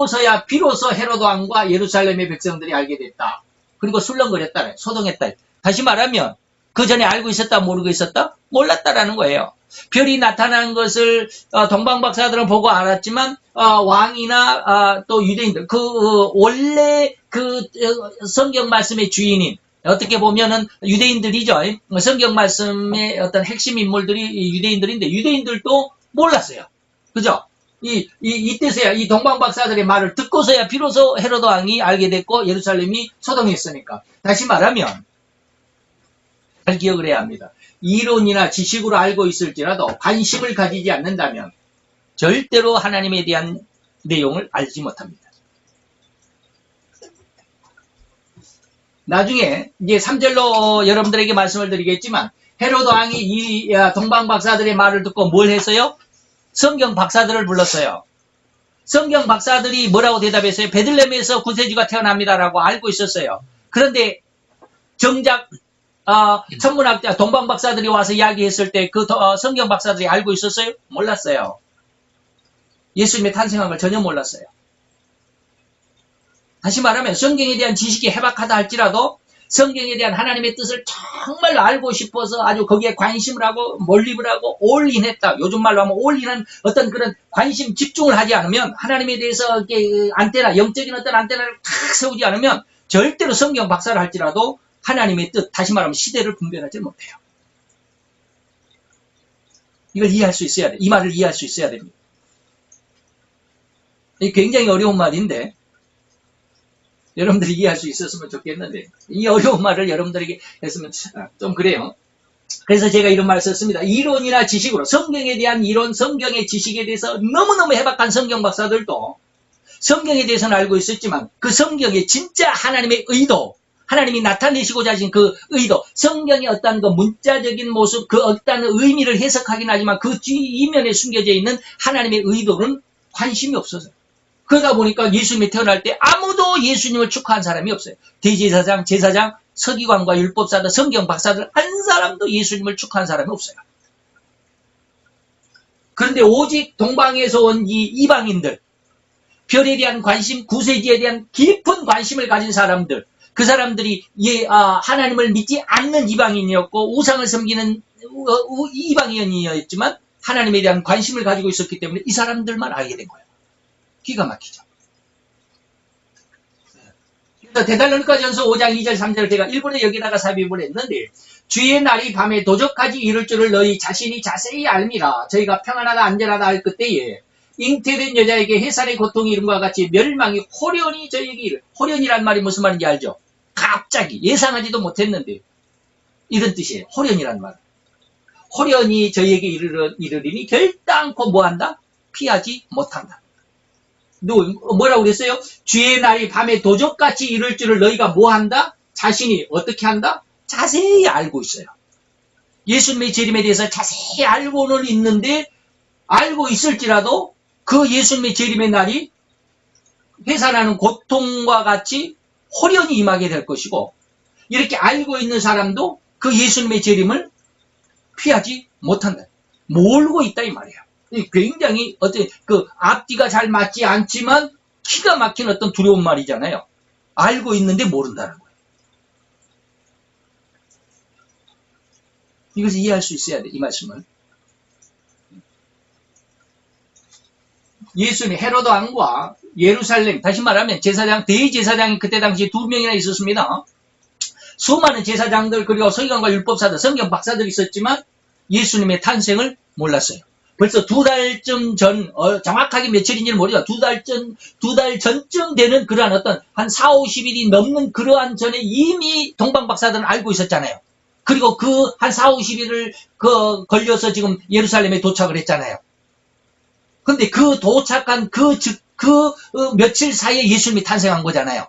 서야 비로소 헤롯 왕과 예루살렘의 백성들이 알게 됐다. 그리고 술렁거렸다. 소동했다. 다시 말하면 그 전에 알고 있었다 모르고 있었다? 몰랐다라는 거예요. 별이 나타난 것을 동방박사들은 보고 알았지만 왕이나 또 유대인들 원래 성경 말씀의 주인인 어떻게 보면은 유대인들이죠. 성경 말씀의 어떤 핵심 인물들이 유대인들인데 유대인들도 몰랐어요. 그죠? 이때서야 이 동방박사들의 말을 듣고서야 비로소 헤로드 왕이 알게 됐고 예루살렘이 소동했으니까. 다시 말하면 잘 기억을 해야 합니다. 이론이나 지식으로 알고 있을지라도 관심을 가지지 않는다면 절대로 하나님에 대한 내용을 알지 못합니다. 나중에 이제 3절로 여러분들에게 말씀을 드리겠지만 헤로드 왕이 이 동방박사들의 말을 듣고 뭘 했어요? 성경 박사들을 불렀어요. 성경 박사들이 뭐라고 대답했어요? 베들레헴에서 구세주가 태어납니다라고 알고 있었어요. 그런데 정작 천문학자 동방 박사들이 와서 이야기했을 때 그 성경 박사들이 알고 있었어요? 몰랐어요. 예수님의 탄생한 걸 전혀 몰랐어요. 다시 말하면 성경에 대한 지식이 해박하다 할지라도 성경에 대한 하나님의 뜻을 정말 알고 싶어서 아주 거기에 관심을 하고 몰입을 하고 올인했다. 요즘 말로 하면 올인한 어떤 그런 관심 집중을 하지 않으면 하나님에 대해서 이렇게 안테나, 영적인 어떤 안테나를 탁 세우지 않으면 절대로 성경 박사를 할지라도 하나님의 뜻, 다시 말하면 시대를 분별하지 못해요. 이걸 이해할 수 있어야 돼. 이 말을 이해할 수 있어야 됩니다. 이게 굉장히 어려운 말인데 여러분들이 이해할 수 있었으면 좋겠는데 이 어려운 말을 여러분들에게 했으면 좀 그래요. 그래서 제가 이런 말을 썼습니다. 이론이나 지식으로 성경에 대한 이론, 성경의 지식에 대해서 너무너무 해박한 성경 박사들도 성경에 대해서는 알고 있었지만 그 성경의 진짜 하나님의 의도, 하나님이 나타내시고자 하신 그 의도, 성경의 어떤 그 문자적인 모습, 그 어떤 의미를 해석하긴 하지만 그 이면에 숨겨져 있는 하나님의 의도는 관심이 없어서요. 그러다 보니까 예수님이 태어날 때 아무도 예수님을 축하한 사람이 없어요. 대제사장, 제사장, 서기관과 율법사들, 성경 박사들 한 사람도 예수님을 축하한 사람이 없어요. 그런데 오직 동방에서 온 이 이방인들, 별에 대한 관심, 구세주에 대한 깊은 관심을 가진 사람들, 그 사람들이 하나님을 믿지 않는 이방인이었고 우상을 섬기는 이방인이었지만 하나님에 대한 관심을 가지고 있었기 때문에 이 사람들만 알게 된 거예요. 기가 막히죠. 그래서 데살로니가전서 5장 2절 3절을 제가 일본에 여기다가 삽입을 했는데 주의 날이 밤에 도적까지 이룰 줄을 너희 자신이 자세히 알미라. 저희가 평안하다 안전하다 할 그때에 잉태된 여자에게 해살의 고통이 이름과 같이 멸망이 호련히 저에게 이를. 호련이란 말이 무슨 말인지 알죠? 갑자기 예상하지도 못했는데 이런 뜻이에요. 호련이란 말. 호련히 저희에게 이르리니 결단코 뭐한다? 피하지 못한다. 뭐라고 그랬어요? 주의 날이 밤에 도적같이 이를 줄을 너희가 뭐한다? 자신이 어떻게 한다? 자세히 알고 있어요. 예수님의 재림에 대해서 자세히 알고는 있는데 알고 있을지라도 그 예수님의 재림의 날이 회사라는 고통과 같이 호련히 임하게 될 것이고 이렇게 알고 있는 사람도 그 예수님의 재림을 피하지 못한다. 모르고 있다 이 말이에요. 굉장히 어떤 그 앞뒤가 잘 맞지 않지만 기가 막힌 어떤 두려운 말이잖아요. 알고 있는데 모른다는 거예요. 이것을 이해할 수 있어야 돼, 이 말씀을. 예수님 헤로드 왕과 예루살렘, 다시 말하면 제사장, 대제사장이 그때 당시에 2명이나 있었습니다. 수많은 제사장들 그리고 서기관과 율법사들, 성경 박사들이 있었지만 예수님의 탄생을 몰랐어요. 벌써 2달쯤 전, 정확하게 며칠인지는 모르죠. 2달 전쯤 되는 그러한 어떤 한 4, 50일이 넘는 그러한 전에 이미 동방 박사들은 알고 있었잖아요. 그리고 그 한 4, 50일을 걸려서 지금 예루살렘에 도착을 했잖아요. 근데 그 도착한 며칠 사이에 예수님이 탄생한 거잖아요.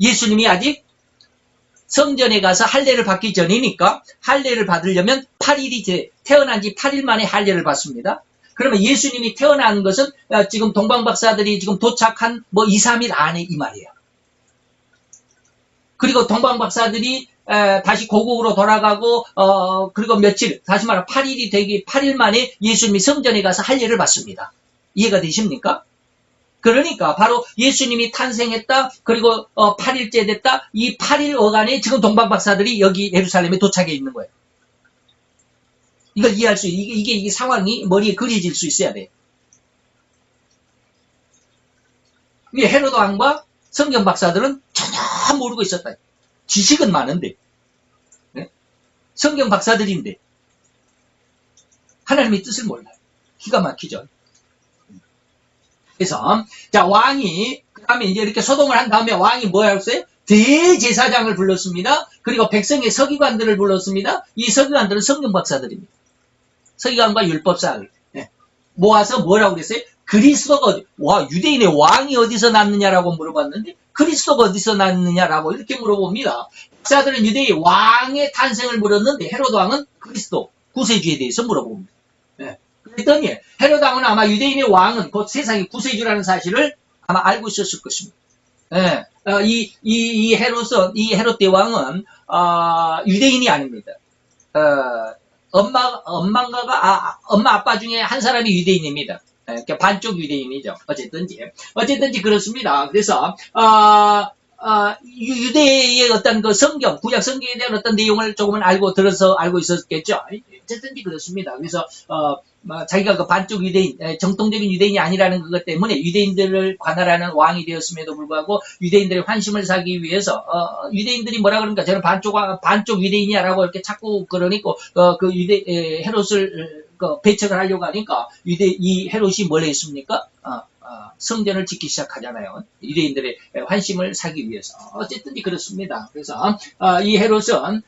예수님이 아직 성전에 가서 할례를 받기 전이니까 할례를 받으려면 8일이 태어난 지 8일 만에 할례를 받습니다. 그러면 예수님이 태어난 것은 지금 동방박사들이 지금 도착한 2, 3일 안에 이 말이에요. 그리고 동방박사들이 다시 고국으로 돌아가고 그리고 며칠, 다시 말하면 8일이 되기 8일 만에 예수님이 성전에 가서 할례를 받습니다. 이해가 되십니까? 그러니까 바로 예수님이 탄생했다. 그리고 8일째 됐다. 이 8일 어간에 지금 동방박사들이 여기 예루살렘에 도착해 있는 거예요. 이걸 이해할 수 이게 상황이 머리에 그려질 수 있어야 돼. 이게 헤로드 왕과 성경 박사들은 전혀 모르고 있었다. 지식은 많은데, 네? 성경 박사들인데 하나님의 뜻을 몰라요. 기가 막히죠. 그래서 자 왕이 그다음에 이제 이렇게 소동을 한 다음에 왕이 뭐라고 했어요? 대제사장을 불렀습니다. 그리고 백성의 서기관들을 불렀습니다. 이 서기관들은 성경 박사들입니다. 서기관과 율법사를 모아서 뭐라고 그랬어요? 그리스도가 유대인의 왕이 어디서 났느냐라고 물어봤는데 그리스도가 어디서 났느냐라고 이렇게 물어봅니다. 박사들은 유대인의 왕의 탄생을 물었는데 헤로드 왕은 그리스도 구세주에 대해서 물어봅니다. 그랬더니 헤로드 왕은 아마 유대인의 왕은 곧 세상의 구세주라는 사실을 아마 알고 있었을 것입니다. 이 헤롯 대왕은 유대인이 아닙니다. 엄마 아빠 중에 한 사람이 유대인입니다. 반쪽 유대인이죠. 어쨌든지 그렇습니다. 그래서 유대의 어떤 그 성경, 구약 성경에 대한 어떤 내용을 조금은 알고 있었겠죠. 어쨌든지 그렇습니다. 그래서 자기가 그 반쪽 유대인, 정통적인 유대인이 아니라는 그것 때문에 유대인들을 관할하는 왕이 되었음에도 불구하고 유대인들의 환심을 사기 위해서 유대인들이 뭐라 그러니까 저는 반쪽 유대인이야라고 이렇게 자꾸 그러니까 헤롯을 배척을 하려고 하니까 이 헤롯이 뭘 했습니까? 성전을 짓기 시작하잖아요. 유대인들의 환심을 사기 위해서. 어쨌든지 그렇습니다. 그래서 이 헤롯은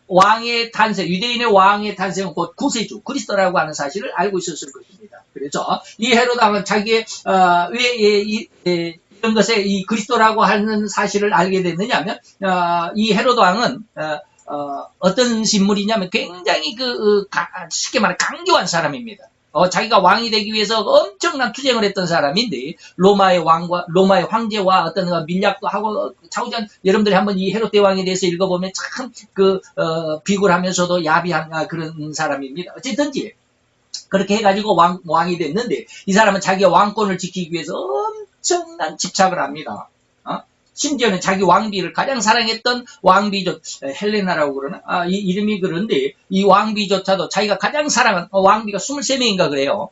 왕의 탄생, 유대인의 왕의 탄생은 곧 구세주, 그리스도라고 하는 사실을 알고 있었을 것입니다. 그래서 이 헤롯 왕은 자기의 왜 이런 것에 이 그리스도라고 하는 사실을 알게 됐느냐면 이 헤롯 왕은 어떤 인물이냐면 굉장히 쉽게 말해 강교한 사람입니다. 자기가 왕이 되기 위해서 엄청난 투쟁을 했던 사람인데 로마의 황제와 어떤 밀약도 하고 차후전 여러분들이 한번 이 헤롯 대왕에 대해서 읽어보면 참 비굴하면서도 야비한 그런 사람입니다. 어쨌든지 그렇게 해가지고 왕이 됐는데 이 사람은 자기가 왕권을 지키기 위해서 엄청난 집착을 합니다. 심지어는 자기 왕비를 가장 사랑했던 헬레나라고 그러나? 이 이름이 그런데, 이 왕비조차도 자기가 가장 사랑한, 왕비가 23명인가 그래요.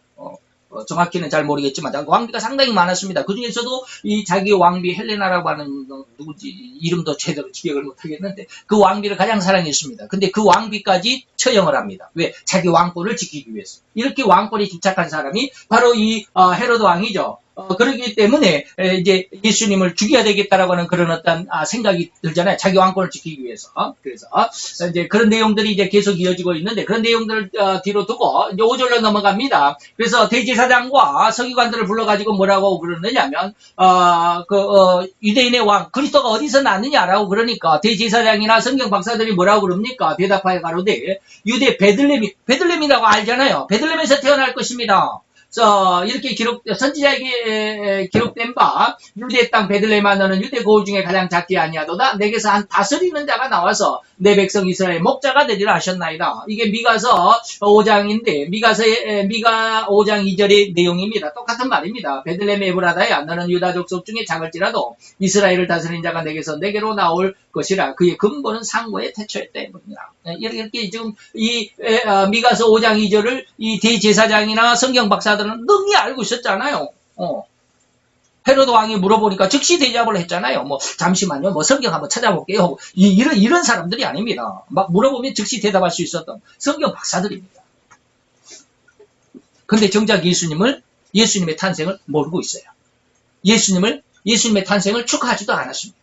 정확히는 잘 모르겠지만, 왕비가 상당히 많았습니다. 그 중에서도 이 자기 왕비 헬레나라고 하는, 누구지, 이름도 제대로 기억을 못하겠는데, 그 왕비를 가장 사랑했습니다. 근데 그 왕비까지 처형을 합니다. 왜? 자기 왕권을 지키기 위해서. 이렇게 왕권에 집착한 사람이 바로 이 헤로드 왕이죠. 그렇기 때문에 이제 예수님을 죽여야 되겠다라고 하는 그런 어떤 생각이 들잖아요. 자기 왕권을 지키기 위해서. 그래서 이제 그런 내용들이 이제 계속 이어지고 있는데 그런 내용들을 뒤로 두고 이제 5절로 넘어갑니다. 그래서 대제사장과 서기관들을 불러가지고 뭐라고 그러느냐면 유대인의 왕 그리스도가 어디서 났느냐라고 그러니까 대제사장이나 성경 박사들이 뭐라고 그럽니까? 대답하여 가로되 유대 베들레헴이라고 알잖아요. 베들레헴에서 태어날 것입니다. 이렇게 선지자에게 기록된 바, 유대 땅 베들레헴아 너는 유대 고을 중에 가장 작지 아니하도다. 내게서 한 다스리는 자가 나와서 내 백성 이스라엘 목자가 되리라 하셨나이다. 이게 미가서 5장인데, 미가 5장 2절의 내용입니다. 똑같은 말입니다. 베들레헴 에브라다야 너는 유다 족속 중에 작을지라도 이스라엘을 다스리는 자가 내게로 나올 것이라. 그의 근본은 상고의 태초의 때문이다. 이렇게 지금 미가서 5장 2절을 이 대제사장이나 성경 박사들은 능히 알고 있었잖아요. 헤로드 왕이 물어보니까 즉시 대답을 했잖아요. 잠시만요. 성경 한번 찾아볼게요. 이런 사람들이 아닙니다. 막 물어보면 즉시 대답할 수 있었던 성경 박사들입니다. 근데 정작 예수님의 탄생을 모르고 있어요. 예수님의 탄생을 축하하지도 않았습니다.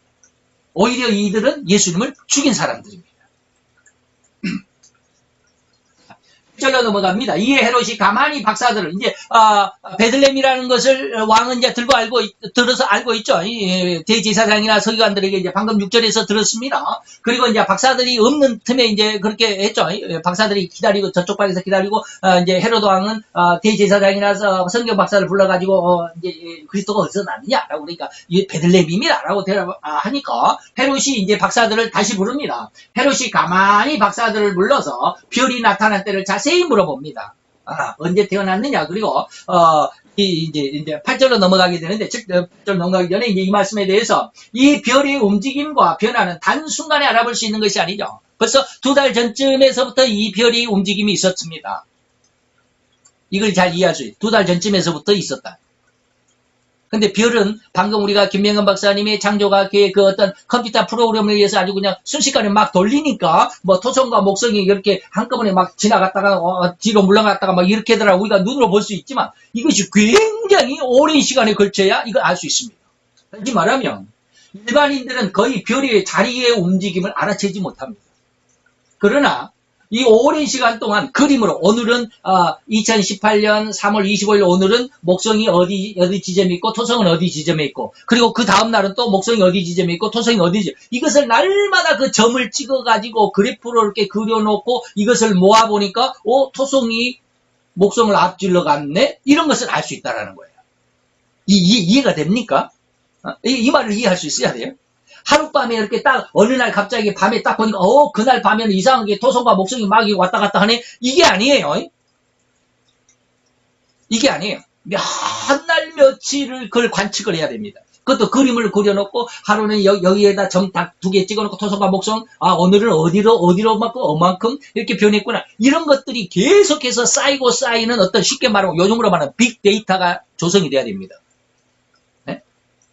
오히려 이들은 예수님을 죽인 사람들입니다. 1절로 넘어갑니다. 이에 헤롯이 가만히 박사들을 이제 베들레헴이라는 것을 왕은 이제 들어서 알고 있죠. 대제사장이나 서기관들에게 이제 방금 6절에서 들었습니다. 그리고 이제 박사들이 없는 틈에 이제 그렇게 했죠. 박사들이 기다리고 저쪽 방에서 기다리고 이제 헤롯 왕은 대제사장이나 성경 박사를 불러가지고 이제 그리스도가 어디서 났느냐라고 그러니까 이 베들레헴입니다라고 하니까 헤롯이 이제 박사들을 다시 부릅니다. 헤롯이 가만히 박사들을 불러서 별이 나타난 때를 자세히 물어봅니다. 언제 태어났느냐. 그리고 이제 8절로 넘어가게 되는데 8절 넘어가기 전에 이제 이 말씀에 대해서 이 별의 움직임과 변화는 단순간에 알아볼 수 있는 것이 아니죠. 벌써 2달 전쯤에서부터 이 별의 움직임이 있었습니다. 이걸 잘 이해할 수 있어요. 2달 전쯤에서부터 있었다. 근데 별은 방금 우리가 김명근 박사님의 창조과학의 그 어떤 컴퓨터 프로그램을 위해서 아주 그냥 순식간에 막 돌리니까 토성과 목성이 이렇게 한꺼번에 막 지나갔다가 뒤로 물러갔다가 막 이렇게 하더라고 우리가 눈으로 볼 수 있지만 이것이 굉장히 오랜 시간에 걸쳐야 이걸 알 수 있습니다. 다시 말하면 일반인들은 거의 별의 자리의 움직임을 알아채지 못합니다. 그러나 이 오랜 시간 동안 그림으로 오늘은 2018년 3월 25일 오늘은 목성이 어디 지점에 있고 토성은 어디 지점에 있고 그리고 그 다음 날은 또 목성이 어디 지점에 있고 토성이 어디 지점 이것을 날마다 그 점을 찍어가지고 그래프로 이렇게 그려놓고 이것을 모아보니까 토성이 목성을 앞질러 갔네 이런 것을 알 수 있다는 거예요. 이해가 됩니까? 이 말을 이해할 수 있어야 돼요. 하룻밤에 이렇게 딱 어느 날 갑자기 밤에 딱 보니까 그날 밤에는 이상하게 토성과 목성이 막 왔다 갔다 하네. 이게 아니에요. 이게 아니에요. 몇 날 며칠을 그걸 관측을 해야 됩니다. 그것도 그림을 그려놓고 하루는 여기에다 점 딱 2개 찍어놓고 토성과 목성 오늘은 어디로 만큼 이렇게 변했구나. 이런 것들이 계속해서 쌓이는 어떤 쉽게 말하면 요즘으로 말하면 빅데이터가 조성이 돼야 됩니다.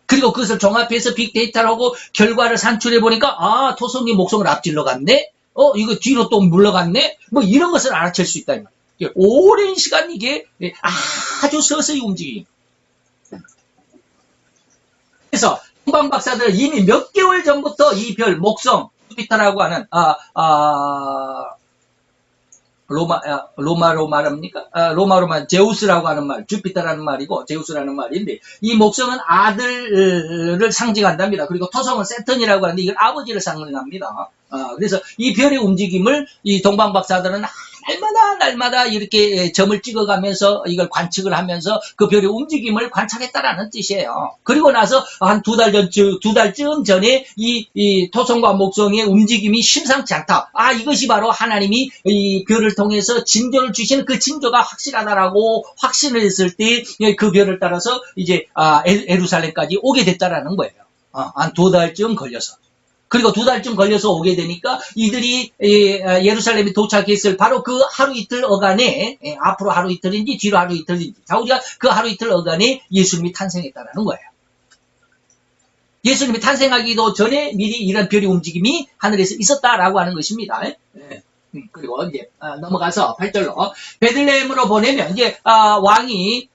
그리고 그것을 종합해서 빅데이터를 하고 결과를 산출해보니까 토성이 목성을 앞질러 갔네? 이거 뒤로 또 물러갔네? 이런 것을 알아챌 수 있다. 오랜 시간 이게 아주 서서히 움직임. 그래서 동방 박사들 이미 몇 개월 전부터 이 별, 목성, 주피터라고 하는 로마로 말합니까? 로마로 말 제우스라고 하는 말, 주피터라는 말이고 제우스라는 말인데 이 목성은 아들을 상징한답니다. 그리고 토성은 세턴이라고 하는데 이건 아버지를 상징합니다. 그래서 이 별의 움직임을 이 동방 박사들은 날마다 이렇게 점을 찍어가면서 이걸 관측을 하면서 그 별의 움직임을 관찰했다라는 뜻이에요. 그리고 나서 한 2달쯤 전에 이 토성과 목성의 움직임이 심상치 않다. 이것이 바로 하나님이 이 별을 통해서 징조를 주시는 그 징조가 확실하다라고 확신을 했을 때 그 별을 따라서 이제 예루살렘까지 오게 됐다라는 거예요. 한 2달쯤 걸려서. 그리고 2달쯤 걸려서 오게 되니까 이들이 예루살렘에 도착했을 바로 그 하루 이틀 어간에 앞으로 하루 이틀인지 뒤로 하루 이틀인지 우리가 그 하루 이틀 어간에 예수님이 탄생했다는 거예요. 예수님이 탄생하기도 전에 미리 이런 별의 움직임이 하늘에서 있었다라고 하는 것입니다. 그리고 이제 넘어가서 8절로 베들레헴으로 보내면 이제 왕이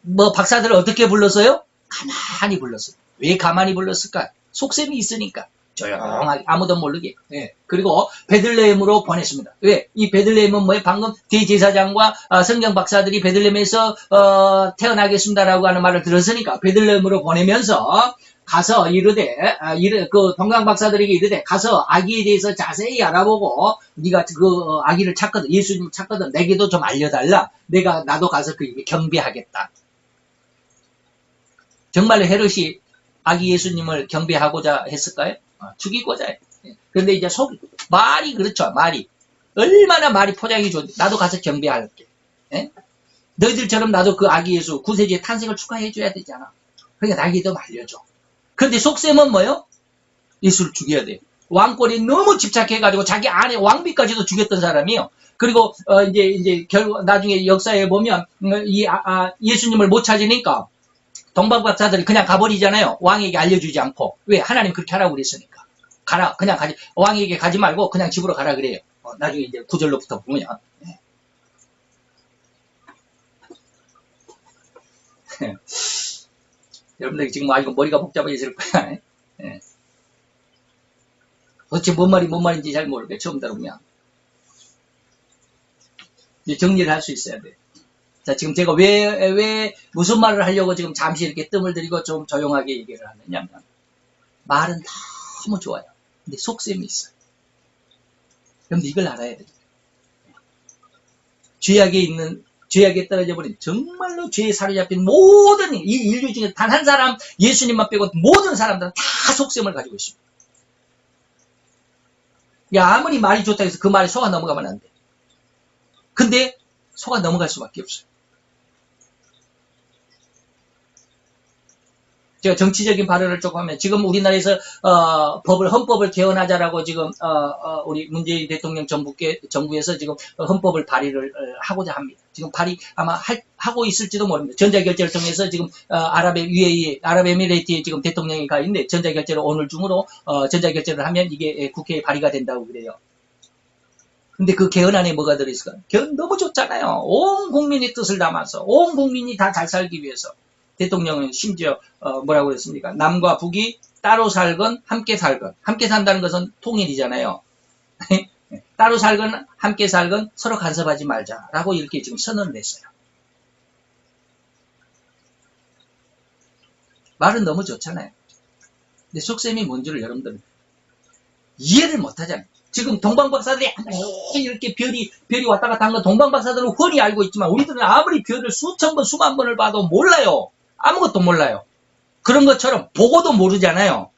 뭐 박사들을 어떻게 불렀어요? 가만히 불렀어요. 왜 가만히 불렀을까? 속셈이 있으니까 조용하게 아무도 모르게. 예. 그리고 베들레헴으로 보냈습니다. 왜? 이 베들레헴은 뭐예요? 방금 대제사장과 성경 박사들이 베들레헴에서 태어나겠습니다라고 하는 말을 들었으니까 베들레헴으로 보내면서 가서 이르되 그 동강 박사들에게 이르되 가서 아기에 대해서 자세히 알아보고 네가 그 아기를 찾거든 예수님을 찾거든 내게도 좀 알려달라. 나도 가서 그 입에 경배하겠다. 정말로 헤롯이 아기 예수님을 경배하고자 했을까요? 죽이고자 해. 그런데 이제 말이 그렇죠. 말이 얼마나 말이 포장이 좋은데 나도 가서 경배할게. 예? 너희들처럼 나도 그 아기 예수 구세주의 탄생을 축하해줘야 되잖아. 그러니까 나에게도 알려줘. 그런데 속셈은 뭐예요? 예수를 죽여야 돼. 왕권에 너무 집착해가지고 자기 아내 왕비까지도 죽였던 사람이에요. 그리고 이제 결국 나중에 역사에 보면 예수님을 못 찾으니까 동방 박사들이 그냥 가버리잖아요. 왕에게 알려주지 않고. 왜? 하나님 그렇게 하라고 그랬으니까. 가라. 그냥 가지. 왕에게 가지 말고 그냥 집으로 가라 그래요. 나중에 이제 9절로부터 보면. 네. 여러분들 지금 아직 머리가 복잡해질 거야. 네. 도대체 뭔 말인지 잘 모르겠어요. 처음 들어보면. 이제 정리를 할 수 있어야 돼. 자, 지금 제가 왜 무슨 말을 하려고 지금 잠시 이렇게 뜸을 들이고 좀 조용하게 얘기를 하느냐면, 말은 너무 좋아요. 근데 속셈이 있어요. 그런데 이걸 알아야 돼요. 죄악에 떨어져 버린, 정말로 죄에 사로잡힌 모든, 이 인류 중에 단 한 사람, 예수님만 빼고 모든 사람들은 다 속셈을 가지고 있습니다. 아무리 말이 좋다 해서 그 말에 속아 넘어가면 안 돼. 근데 속아 넘어갈 수밖에 없어요. 제가 정치적인 발언을 조금 하면 지금 우리나라에서 헌법을 개헌하자라고 지금 우리 문재인 대통령 정부에서 지금 헌법을 발의를 하고자 합니다. 지금 발의 아마 하고 있을지도 모릅니다. 전자결제를 통해서 지금 아랍에미레이트에 지금 대통령이 가 있는데 전자결제를 오늘 중으로 전자결제를 하면 이게 국회에 발의가 된다고 그래요. 근데 그 개헌안에 뭐가 들어있을까? 개헌 너무 좋잖아요. 온 국민의 뜻을 담아서 온 국민이 다 잘 살기 위해서. 대통령은 심지어 뭐라고 그랬습니까? 남과 북이 따로 살건 함께 살건. 함께 산다는 것은 통일이잖아요. 따로 살건 함께 살건 서로 간섭하지 말자라고 이렇게 지금 선언을 했어요. 말은 너무 좋잖아요. 근데 속셈이 뭔지를 여러분들 이해를 못하잖아요. 지금 동방박사들이 이렇게 별이 왔다 갔다 한 건 동방박사들은 훤히 알고 있지만 우리들은 아무리 별을 수천 번 수만 번을 봐도 몰라요. 아무것도 몰라요. 그런 것처럼 보고도 모르잖아요.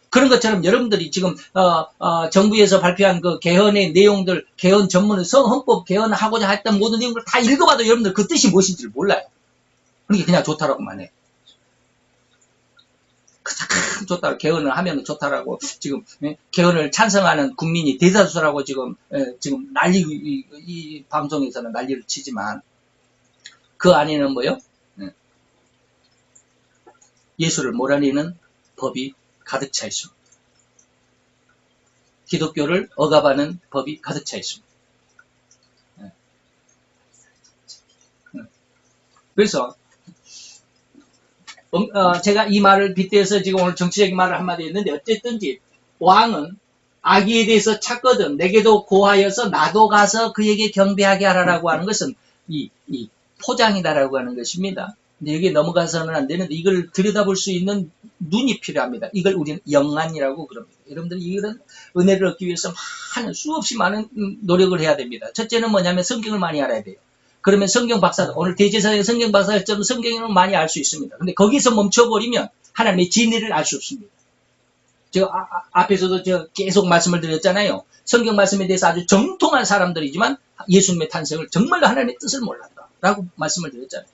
그런 것처럼 여러분들이 지금 정부에서 발표한 그 개헌의 내용들, 개헌 전문을 헌법 개헌하고자 했던 모든 내용을 다 읽어봐도 여러분들 그 뜻이 무엇인지를 몰라요. 그러니까 그냥 좋다라고만 해. 그냥 좋다, 개헌을 하면 좋다라고 지금 개헌을 찬성하는 국민이 대다수라고 지금 난리고 이 방송에서는 난리를 치지만 그 안에는 뭐요? 예수를 몰아내는 법이 가득 차 있습니다. 기독교를 억압하는 법이 가득 차 있습니다. 그래서 제가 이 말을 빗대서 지금 오늘 정치적인 말을 한마디 했는데 어쨌든지 왕은 아기에 대해서 찾거든 내게도 고하여서 나도 가서 그에게 경배하게 하라라고 하는 것은 이 포장이다라고 하는 것입니다. 근데 여기에 넘어가서는 안 되는데 이걸 들여다볼 수 있는 눈이 필요합니다. 이걸 우리는 영안이라고 그럽니다. 여러분들이 이런 은혜를 얻기 위해서 수없이 많은 노력을 해야 됩니다. 첫째는 뭐냐면 성경을 많이 알아야 돼요. 그러면 성경 박사들, 오늘 대제사장의 성경 박사처럼 성경을 많이 알 수 있습니다. 근데 거기서 멈춰버리면 하나님의 진리를 알 수 없습니다. 제가 앞에서도 계속 말씀을 드렸잖아요. 성경 말씀에 대해서 아주 정통한 사람들이지만 예수님의 탄생을 정말로 하나님의 뜻을 몰랐다라고 말씀을 드렸잖아요.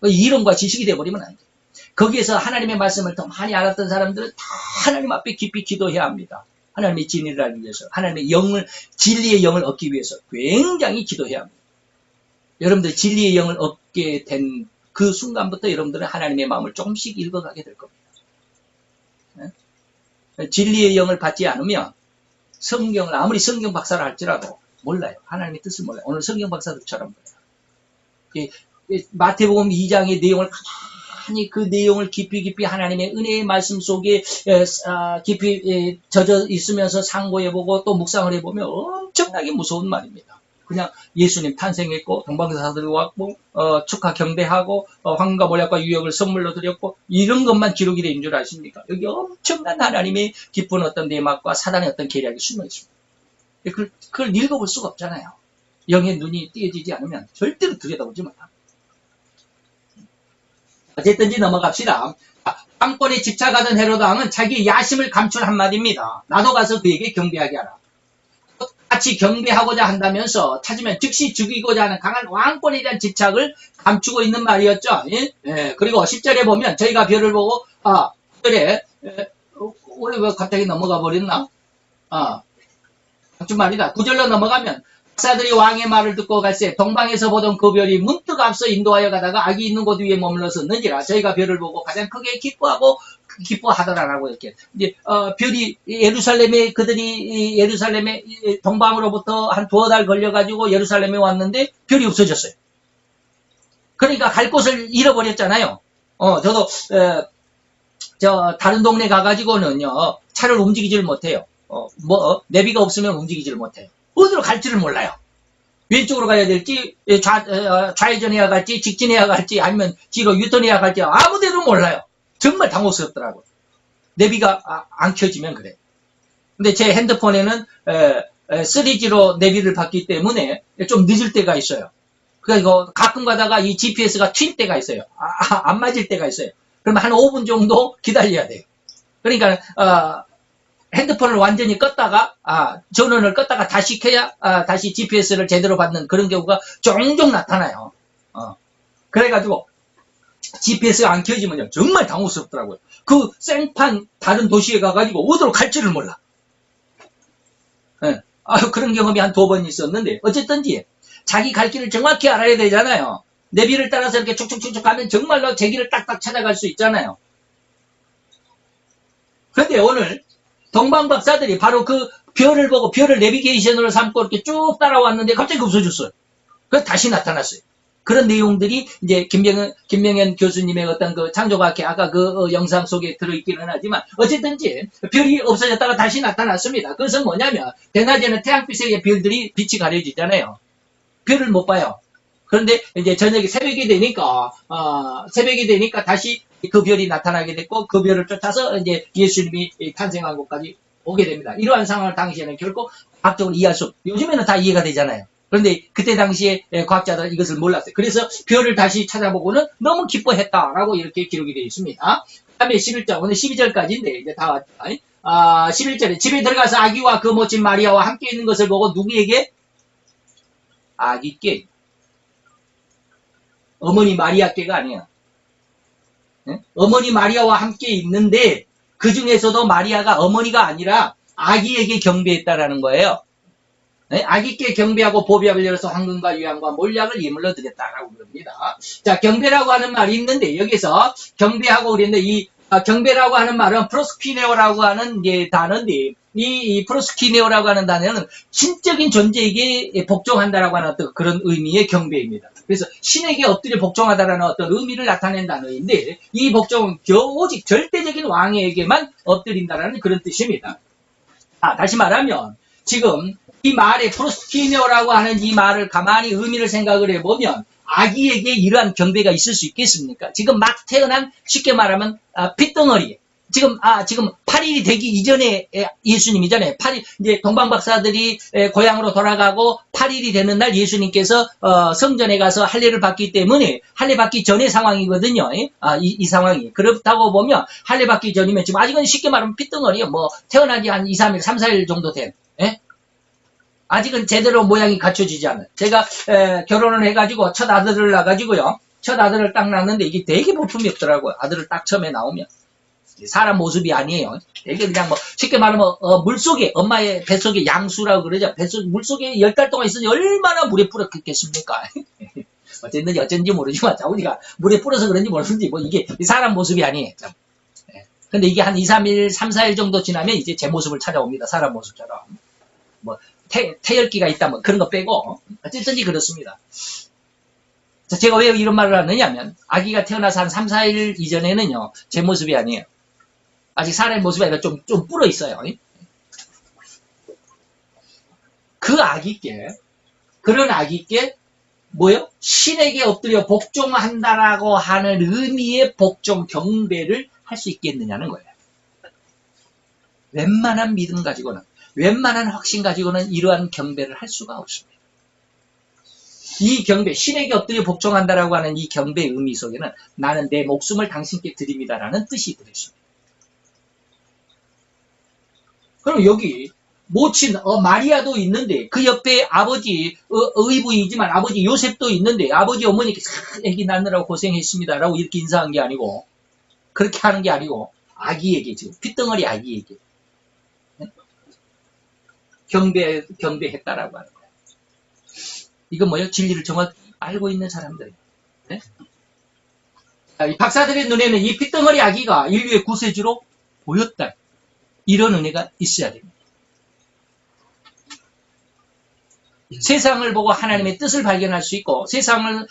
이론과 지식이 되어버리면 안 돼요. 거기에서 하나님의 말씀을 더 많이 알았던 사람들은 다 하나님 앞에 깊이 기도해야 합니다. 하나님의 진리를 알기 위해서, 하나님의 진리의 영을 얻기 위해서 굉장히 기도해야 합니다. 여러분들 진리의 영을 얻게 된 그 순간부터 여러분들은 하나님의 마음을 조금씩 읽어가게 될 겁니다. 진리의 영을 받지 않으면 성경을 아무리 성경 박사를 할지라도 몰라요. 하나님의 뜻을 몰라요. 오늘 성경 박사들처럼 그래요. 마태복음 2장의 내용을 가만히 그 내용을 깊이 하나님의 은혜의 말씀 속에 깊이 젖어 있으면서 상고해보고 또 묵상을 해보면 엄청나게 무서운 말입니다. 그냥 예수님 탄생했고 동방사들이 왔고 축하 경배하고 황금과 몰약과 유역을 선물로 드렸고 이런 것만 기록이 된 줄 아십니까? 여기 엄청난 하나님의 깊은 어떤 내막과 사단의 어떤 계략이 숨어 있습니다. 그걸 읽어볼 수가 없잖아요. 영의 눈이 띄어지지 않으면 절대로 들여다보지 못합니다. 어쨌든지 넘어갑시다. 왕권에 집착하던 헤로드 왕은 자기 야심을 감출 한마디입니다. 나도 가서 그에게 경배하게 하라. 같이 경배하고자 한다면서 찾으면 즉시 죽이고자 하는 강한 왕권에 대한 집착을 감추고 있는 말이었죠. 예? 그리고 10절에 보면 저희가 별을 보고 9절에 원래 왜 갑자기 넘어가 버렸나? 주 말이다. 9절로 넘어가면 박사들이 왕의 말을 듣고 갈새 동방에서 보던 그 별이 문득 앞서 인도하여 가다가 악이 있는 곳 위에 머물렀었는지라 저희가 별을 보고 가장 크게 기뻐하더라라고 이렇게 이제 별이 그들이 예루살렘에 동방으로부터 한 2달 걸려가지고 예루살렘에 왔는데 별이 없어졌어요. 그러니까 갈 곳을 잃어버렸잖아요. 저도 다른 동네 가가지고는요 차를 움직이질 못해요. 내비가 없으면 움직이질 못해요. 어디로 갈지를 몰라요. 왼쪽으로 가야 될지, 좌회전해야 갈지, 직진해야 갈지, 아니면 뒤로 유턴해야 갈지, 아무 데도 몰라요. 정말 당혹스럽더라고요. 내비가 안 켜지면 그래. 근데 제 핸드폰에는 3G로 내비를 받기 때문에 좀 늦을 때가 있어요. 그러니까 가끔 가다가 이 GPS가 튈 때가 있어요. 안 맞을 때가 있어요. 그러면 한 5분 정도 기다려야 돼요. 그러니까, 핸드폰을 완전히 껐다가 전원을 껐다가 다시 켜야 다시 GPS를 제대로 받는 그런 경우가 종종 나타나요. 그래가지고 GPS가 안 켜지면요 정말 당혹스럽더라고요. 그 생판 다른 도시에 가가지고 어디로 갈지를 몰라. 그런 경험이 한 2번 있었는데 어쨌든지 자기 갈 길을 정확히 알아야 되잖아요. 내비를 따라서 이렇게 쭉쭉쭉쭉 가면 정말로 제 길을 딱딱 찾아갈 수 있잖아요. 그런데 오늘 동방박사들이 바로 그 별을 보고 별을 내비게이션으로 삼고 이렇게 쭉 따라왔는데 갑자기 없어졌어요. 그래서 다시 나타났어요. 그런 내용들이 이제 김명현 교수님의 어떤 그 창조과학회 아까 그 영상 속에 들어있기는 하지만 어쨌든지 별이 없어졌다가 다시 나타났습니다. 그것은 뭐냐면 대낮에는 태양빛에 별들이 빛이 가려지잖아요. 별을 못 봐요. 그런데 이제 저녁에 새벽이 되니까 다시 그 별이 나타나게 됐고 그 별을 쫓아서 이제 예수님이 탄생한 곳까지 오게 됩니다. 이러한 상황을 당시에는 결코 과학적으로 이해할 수 없어요. 요즘에는 다 이해가 되잖아요. 그런데 그때 당시에 과학자들은 이것을 몰랐어요. 그래서 별을 다시 찾아보고는 너무 기뻐했다라고 이렇게 기록이 되어 있습니다. 그 다음에 11절, 오늘 12절까지인데 이제 다 왔죠. 11절에 집에 들어가서 아기와 그 모친 마리아와 함께 있는 것을 보고 누구에게? 아기께. 어머니 마리아께가 아니야. 어머니 마리아와 함께 있는데 그 중에서도 마리아가 어머니가 아니라 아기에게 경배했다라는 거예요. 아기께 경배하고 보배압을 열어서 황금과 유향과 몰약을 예물로 드렸다라고 그럽니다. 자, 경배라고 하는 말이 있는데 여기서 경배하고 그랬는데 이 경배라고 하는 말은 프로스키네오라고 하는 단어인데 이 프로스키네오라고 하는 단어는 신적인 존재에게 복종한다라고 하는 어떤 그런 의미의 경배입니다. 그래서 신에게 엎드려 복종하다라는 어떤 의미를 나타낸 단어인데 이 복종은 오직 절대적인 왕에게만 엎드린다라는 그런 뜻입니다. 다시 말하면 지금 이 말에 프로스키네오라고 하는 이 말을 가만히 의미를 생각을 해보면 아기에게 이러한 경배가 있을 수 있겠습니까? 지금 막 태어난 쉽게 말하면 핏덩어리 지금 8일이 되기 이전에 예수님이잖아요. 이제 동방박사들이 고향으로 돌아가고 8일이 되는 날 예수님께서 성전에 가서 할례를 받기 때문에 할례 받기 전의 상황이거든요. 이 상황이. 그렇다고 보면 할례 받기 전이면 지금 아직은 쉽게 말하면 핏덩어리요. 뭐 태어난 지 한 2, 3일, 3, 4일 정도 된. 아직은 제대로 모양이 갖춰지지 않아요. 제가 결혼을 해가지고 첫 아들을 낳아가지고요. 첫 아들을 딱 낳았는데 이게 되게 볼품이 없더라고요. 아들을 딱 처음에 나오면. 사람 모습이 아니에요. 되게 그냥 뭐 쉽게 말하면 물속에 엄마의 뱃속에 양수라고 그러죠. 물속에 10달 동안 있으니 얼마나 물에 불었겠습니까? 어쩐지 모르지만 우리가 물에 불어서 그런지 모르는지 뭐 이게 사람 모습이 아니에요. 근데 이게 한 2, 3일, 3, 4일 정도 지나면 이제 제 모습을 찾아옵니다. 사람 모습처럼. 뭐 태열기가 있다, 뭐 그런 거 빼고 어쨌든지 그렇습니다. 자, 제가 왜 이런 말을 하느냐면 아기가 태어나서 한 3, 4일 이전에는요 제 모습이 아니에요. 아직 사람의 모습이 아니라 좀 불어 있어요. 그 아기께, 그런 아기께 뭐요? 신에게 엎드려 복종한다라고 하는 의미의 복종 경배를 할 수 있겠느냐는 거예요. 웬만한 믿음 가지고는, 웬만한 확신 가지고는 이러한 경배를 할 수가 없습니다. 이 경배, 신에게 엎드려 복종한다라고 하는 이 경배의 의미 속에는 나는 내 목숨을 당신께 드립니다라는 뜻이 들어있습니다. 그럼 여기 모친 마리아도 있는데 그 옆에 아버지 의부이지만 아버지 요셉도 있는데 아버지 어머니께 애기 낳느라고 고생했습니다라고 이렇게 인사한 게 아니고 그렇게 하는 게 아니고 아기에게 지금 핏덩어리 아기에게 경배했다라고 하는 거예요. 이건 뭐예요? 진리를 정확히 알고 있는 사람들. 네? 이 박사들의 눈에는 이 핏덩어리 아기가 인류의 구세주로 보였다. 이런 은혜가 있어야 됩니다. 세상을 보고 하나님의 뜻을 발견할 수 있고 세상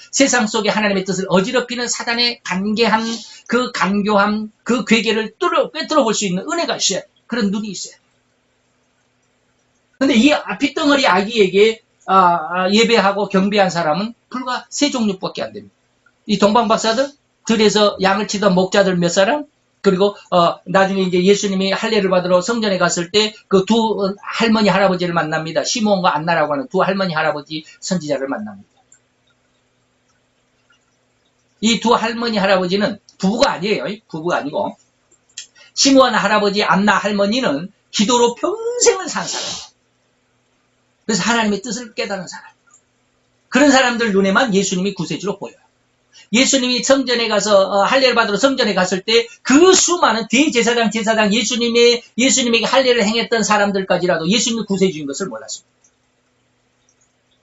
속에 하나님의 뜻을 어지럽히는 사단의 간계한 그 간교함 그 괴계를 꿰뚫어 볼 수 있는 은혜가 있어야 그런 눈이 있어요. 근데 이 핏덩어리 아기에게 예배하고 경배한 사람은 불과 3종류밖에 안 됩니다. 이 동방박사들 들에서 양을 치던 목자들 몇 사람 그리고 나중에 이제 예수님이 할례를 받으러 성전에 갔을 때 그 두 할머니 할아버지를 만납니다. 시므온과 안나라고 하는 두 할머니 할아버지 선지자를 만납니다. 이 두 할머니 할아버지는 부부가 아니에요. 부부가 아니고 시므온 할아버지 안나 할머니는 기도로 평생을 산 사람이에요. 그래서 하나님의 뜻을 깨달은 사람. 그런 사람들 눈에만 예수님이 구세주로 보여요. 예수님이 성전에 가서 할례를 받으러 성전에 갔을 때 그 수많은 대제사장 제사장 예수님에게 할례를 행했던 사람들까지라도 예수님이 구세주인 것을 몰랐습니다.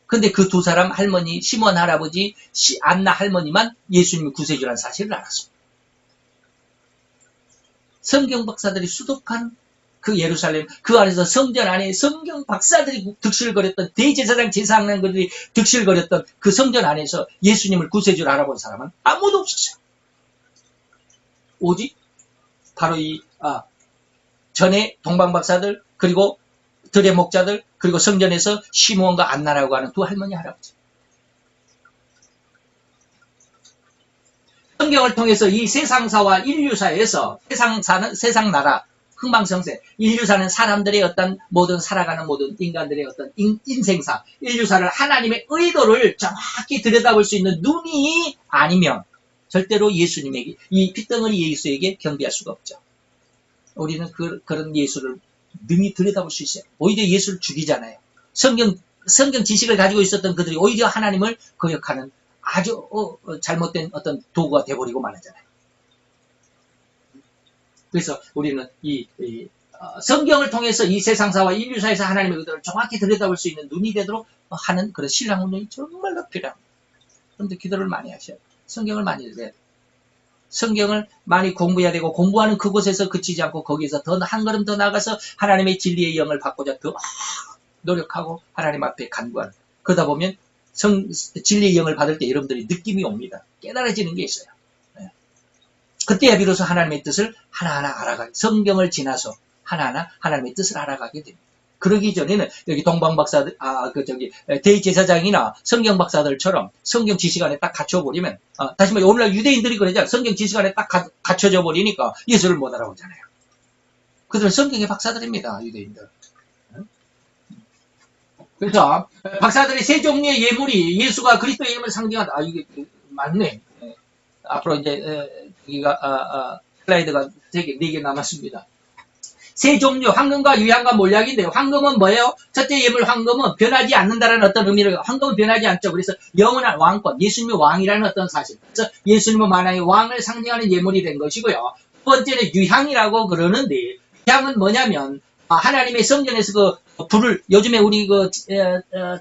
근데 그 두 사람 할머니 시므온 할아버지 안나 할머니만 예수님이 구세주라는 사실을 알았습니다. 성경 박사들이 수독한 그 예루살렘 그 안에서 성전 안에 성경 박사들이 득실거렸던 대제사장 제사장들이 득실거렸던 그 성전 안에서 예수님을 구세주로 알아본 사람은 아무도 없었어요. 오직 바로 이 전에 동방 박사들 그리고 들의 목자들 그리고 성전에서 시므온과 안나라고 하는 두 할머니 할아버지. 성경을 통해서 이 세상사와 인류사에서 세상 나라 흥망성쇠, 인류사는 사람들의 어떤 모든 살아가는 모든 인간들의 어떤 인생사, 인류사를 하나님의 의도를 정확히 들여다볼 수 있는 눈이 아니면 절대로 예수님에게, 이 핏덩어리 예수에게 경배할 수가 없죠. 우리는 그런 예수를 능히 들여다볼 수 있어요. 오히려 예수를 죽이잖아요. 성경 지식을 가지고 있었던 그들이 오히려 하나님을 거역하는 아주 잘못된 어떤 도구가 돼버리고 말았잖아요. 그래서 우리는 성경을 통해서 이 세상사와 인류사에서 하나님의 의도를 정확히 들여다볼 수 있는 눈이 되도록 하는 그런 신앙 운동이 정말로 필요합니다. 그런데 기도를 많이 하셔야 돼요. 성경을 많이 읽어야 돼요. 성경을 많이 공부해야 되고 공부하는 그곳에서 그치지 않고 거기서 더 한 걸음 더 나가서 하나님의 진리의 영을 받고자 더 노력하고 하나님 앞에 간구하는. 그러다 보면 진리의 영을 받을 때 여러분들이 느낌이 옵니다. 깨달아지는 게 있어요. 그때야 비로소 하나님의 뜻을 하나하나 알아가게, 성경을 지나서 하나하나 하나님의 뜻을 알아가게 됩니다. 그러기 전에는 여기 동방박사들, 대제사장이나 성경박사들처럼 성경 지식 안에 딱 갇혀버리면, 다시 말해, 오늘날 유대인들이 그러잖아요. 성경 지식 안에 딱 갇혀져 버리니까 예수를 못 알아보잖아요. 그들은 성경의 박사들입니다, 유대인들. 그래서 박사들의 세 종류의 예물이 예수가 그리스도의 이름을 상징한다. 이게 맞네. 앞으로 이제 여기가 슬라이드가 4개 남았습니다. 세 종류, 황금과 유향과 몰약인데요. 황금은 뭐예요? 첫째 예물 황금은 변하지 않는다는 어떤 의미를, 황금은 변하지 않죠. 그래서 영원한 왕권, 예수님이 왕이라는 어떤 사실. 그래서 예수님은 만왕의 왕을 상징하는 예물이 된 것이고요. 두 번째는 유향이라고 그러는데, 유향은 뭐냐면 하나님의 성전에서 그 불을, 요즘에 우리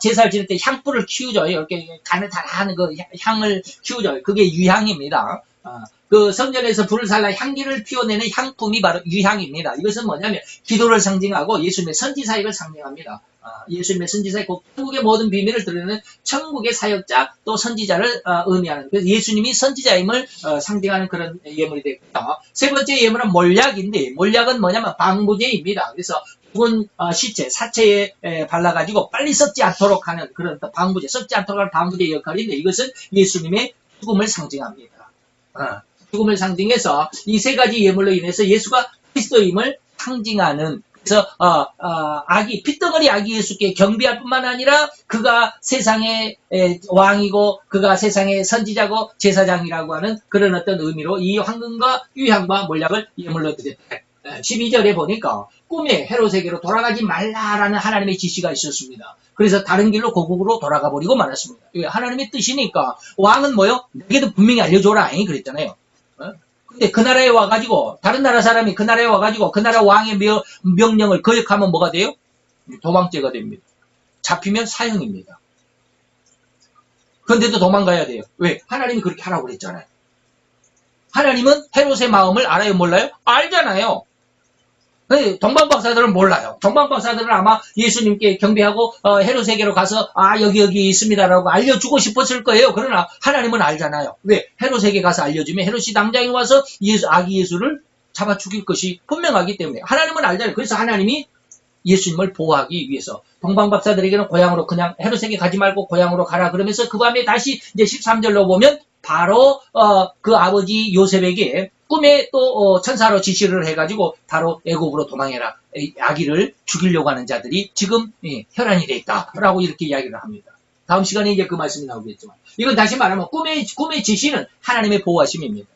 제사를 지낼 때 향불을 키우죠. 이렇게 간을 다 하는 그 향을 키우죠. 그게 유향입니다. 그 성전에서 불을 살라 향기를 피워내는 향품이 바로 유향입니다. 이것은 뭐냐면 기도를 상징하고 예수님의 선지사역을 상징합니다. 예수님의 선지자의 곧 천국의 모든 비밀을 드러내는 천국의 사역자 또 선지자를 의미하는, 그래서 예수님이 선지자임을 상징하는 그런 예물이 되겠다. 세 번째 예물은 몰약인데, 몰약은 뭐냐면 방부제입니다. 그래서 죽은 시체, 사체에 발라가지고 빨리 썩지 않도록 하는 그런 방부제, 썩지 않도록 하는 방부제의 역할인데, 이것은 예수님의 죽음을 상징합니다. 죽음을 상징해서 이 세 가지 예물로 인해서 예수가 그리스도임을 상징하는, 그래서 핏덩어리 아기 예수께 경배할 뿐만 아니라 그가 세상의 왕이고 그가 세상의 선지자고 제사장이라고 하는 그런 어떤 의미로 이 황금과 유향과 몰약을 예물로 드렸다. 12절에 보니까 꿈에 헤롯에게로 돌아가지 말라라는 하나님의 지시가 있었습니다. 그래서 다른 길로 고국으로 돌아가 버리고 말았습니다. 하나님의 뜻이니까 왕은 뭐요? 내게도 분명히 알려줘라 그랬잖아요. 근데 그 나라에 와가지고 다른 나라 사람이 그 나라에 와가지고 그 나라 왕의 명령을 거역하면 뭐가 돼요? 도망죄가 됩니다. 잡히면 사형입니다. 그런데도 도망가야 돼요. 왜? 하나님이 그렇게 하라고 그랬잖아요. 하나님은 헤롯의 마음을 알아요, 몰라요? 알잖아요. 동방박사들은 몰라요. 동방박사들은 아마 예수님께 경배하고 헤롯에게로 가서 여기 있습니다라고 알려주고 싶었을 거예요. 그러나 하나님은 알잖아요. 왜? 헤롯에게 가서 알려주면 헤롯이 당장에 와서 아기 예수를 잡아 죽일 것이 분명하기 때문에 하나님은 알잖아요. 그래서 하나님이 예수님을 보호하기 위해서 동방박사들에게는 고향으로 그냥 헤롯에게 가지 말고 고향으로 가라 그러면서 그 밤에 다시 이제 13절로 보면 바로 그 아버지 요셉에게 꿈에 또 천사로 지시를 해가지고 바로 애굽으로 도망해라. 아기를 죽이려고 하는 자들이 지금 혈안이 돼 있다라고 이렇게 이야기를 합니다. 다음 시간에 이제 그 말씀이 나오겠지만 이건 다시 말하면 꿈의 지시는 하나님의 보호하심입니다.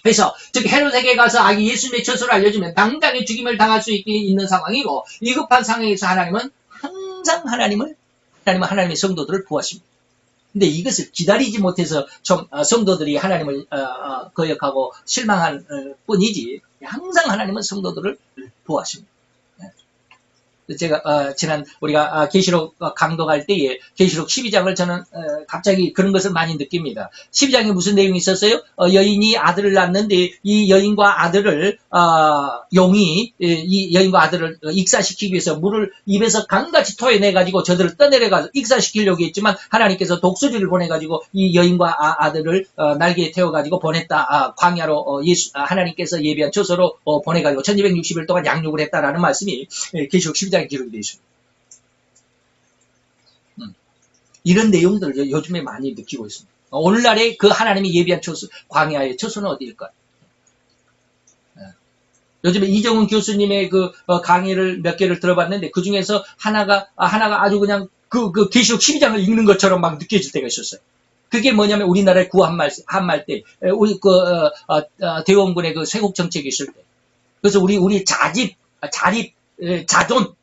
그래서 즉 헤롯에게 가서 아기 예수님의 처소를 알려주면 당장에 죽임을 당할 수 있는 상황이고 위급한 상황에서 하나님은 항상 하나님의 성도들을 보호하십니다. 근데 이것을 기다리지 못해서 좀 성도들이 하나님을 거역하고 실망한 뿐이지 항상 하나님은 성도들을 보호하십니다. 제가 지난 우리가 계시록 강독할 때에 계시록 12장을 저는 갑자기 그런 것을 많이 느낍니다. 12장에 무슨 내용이 있었어요? 여인이 아들을 낳는데 이 여인과 아들을 용이 이 여인과 아들을 익사시키기 위해서 물을 입에서 강같이 토해내가지고 저들을 떠내려가서 익사시키려고 했지만 하나님께서 독수리를 보내가지고 이 여인과 아들을 날개에 태워가지고 보냈다. 광야로 하나님께서 예비한 처소로 보내가지고 1260일 동안 양육을 했다라는 말씀이 계시록 12장 기록이 되어 있습니다. 이런 내용들을 요즘에 많이 느끼고 있습니다. 오늘날에 그 하나님이 예비한 처소, 광야의 처소는 어디일까요? 요즘에 이정훈 교수님의 그 강의를 몇 개를 들어봤는데 그 중에서 하나가 아주 그냥 그 계시록 12장을 읽는 것처럼 막 느껴질 때가 있었어요. 그게 뭐냐면 우리나라의 한말 때 우리 대원군의 그 쇄국 정책이 있을 때, 그래서 우리 자립, 자존,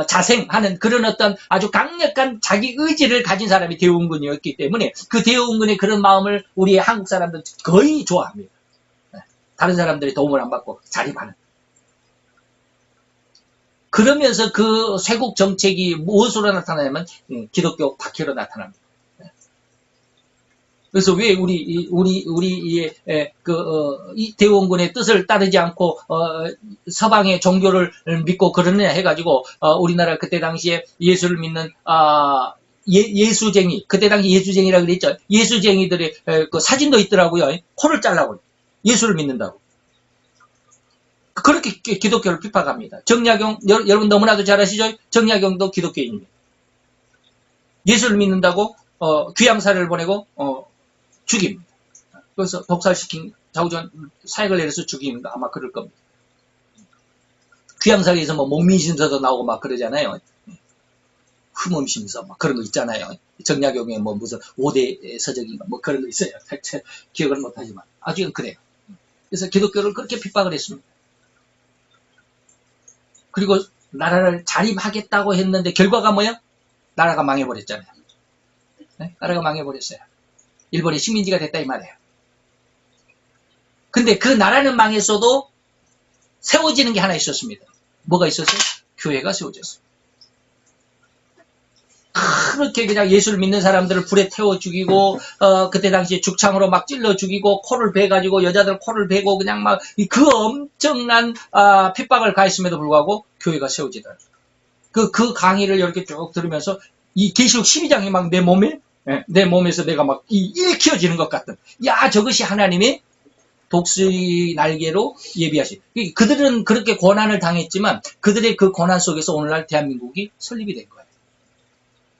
자생하는 그런 어떤 아주 강력한 자기 의지를 가진 사람이 대원군이었기 때문에 그 대원군의 그런 마음을 우리 한국 사람들은 거의 좋아합니다. 다른 사람들의 도움을 안 받고 자립하는. 그러면서 그 쇄국 정책이 무엇으로 나타나냐면 기독교 박해로 나타납니다. 그래서 왜 우리의 이 대원군의 뜻을 따르지 않고 서방의 종교를 믿고 그러느냐 해가지고 우리나라 그때 당시에 예수를 믿는 예수쟁이, 그때 당시 예수쟁이라 그랬죠. 예수쟁이들의 그 사진도 있더라고요. 코를 잘라고 예수를 믿는다고. 그렇게 기독교를 핍박합니다. 정약용 여러분 너무나도 잘 아시죠? 정약용도 기독교인입니다. 예수를 믿는다고 귀양사를 보내고 죽입니다. 그래서 독살시킨 자우전 사역을 내려서 죽입니다. 아마 그럴 겁니다. 귀양사에서 뭐 목민심서도 나오고 막 그러잖아요. 흠음심서 막 그런 거 있잖아요. 정약용의 뭐 무슨 5대 서적인가 뭐 그런 거 있어요. 기억을 못하지만 아직은 그래요. 그래서 기독교를 그렇게 핍박을 했습니다. 그리고 나라를 자립하겠다고 했는데 결과가 뭐야? 나라가 망해버렸잖아요. 네? 나라가 망해버렸어요. 일본의 식민지가 됐다 이 말이에요. 근데 그 나라는 망했어도 세워지는 게 하나 있었습니다. 뭐가 있었어요? 교회가 세워졌어요. 그렇게 그냥 예수를 믿는 사람들을 불에 태워 죽이고 그때 당시에 죽창으로 막 찔러 죽이고 코를 베가지고 여자들 코를 베고 그냥 막 그 엄청난 핍박을 가했음에도 불구하고 교회가 세워지더라고요. 그 강의를 이렇게 쭉 들으면서 이 계시록 12장이 막 내 몸에서 내가 막 일키워지는 것 같은. 야, 저것이 하나님의 독수리 날개로 예비하시. 그들은 그렇게 고난을 당했지만 그들의 그 고난 속에서 오늘날 대한민국이 설립이 된 거예요.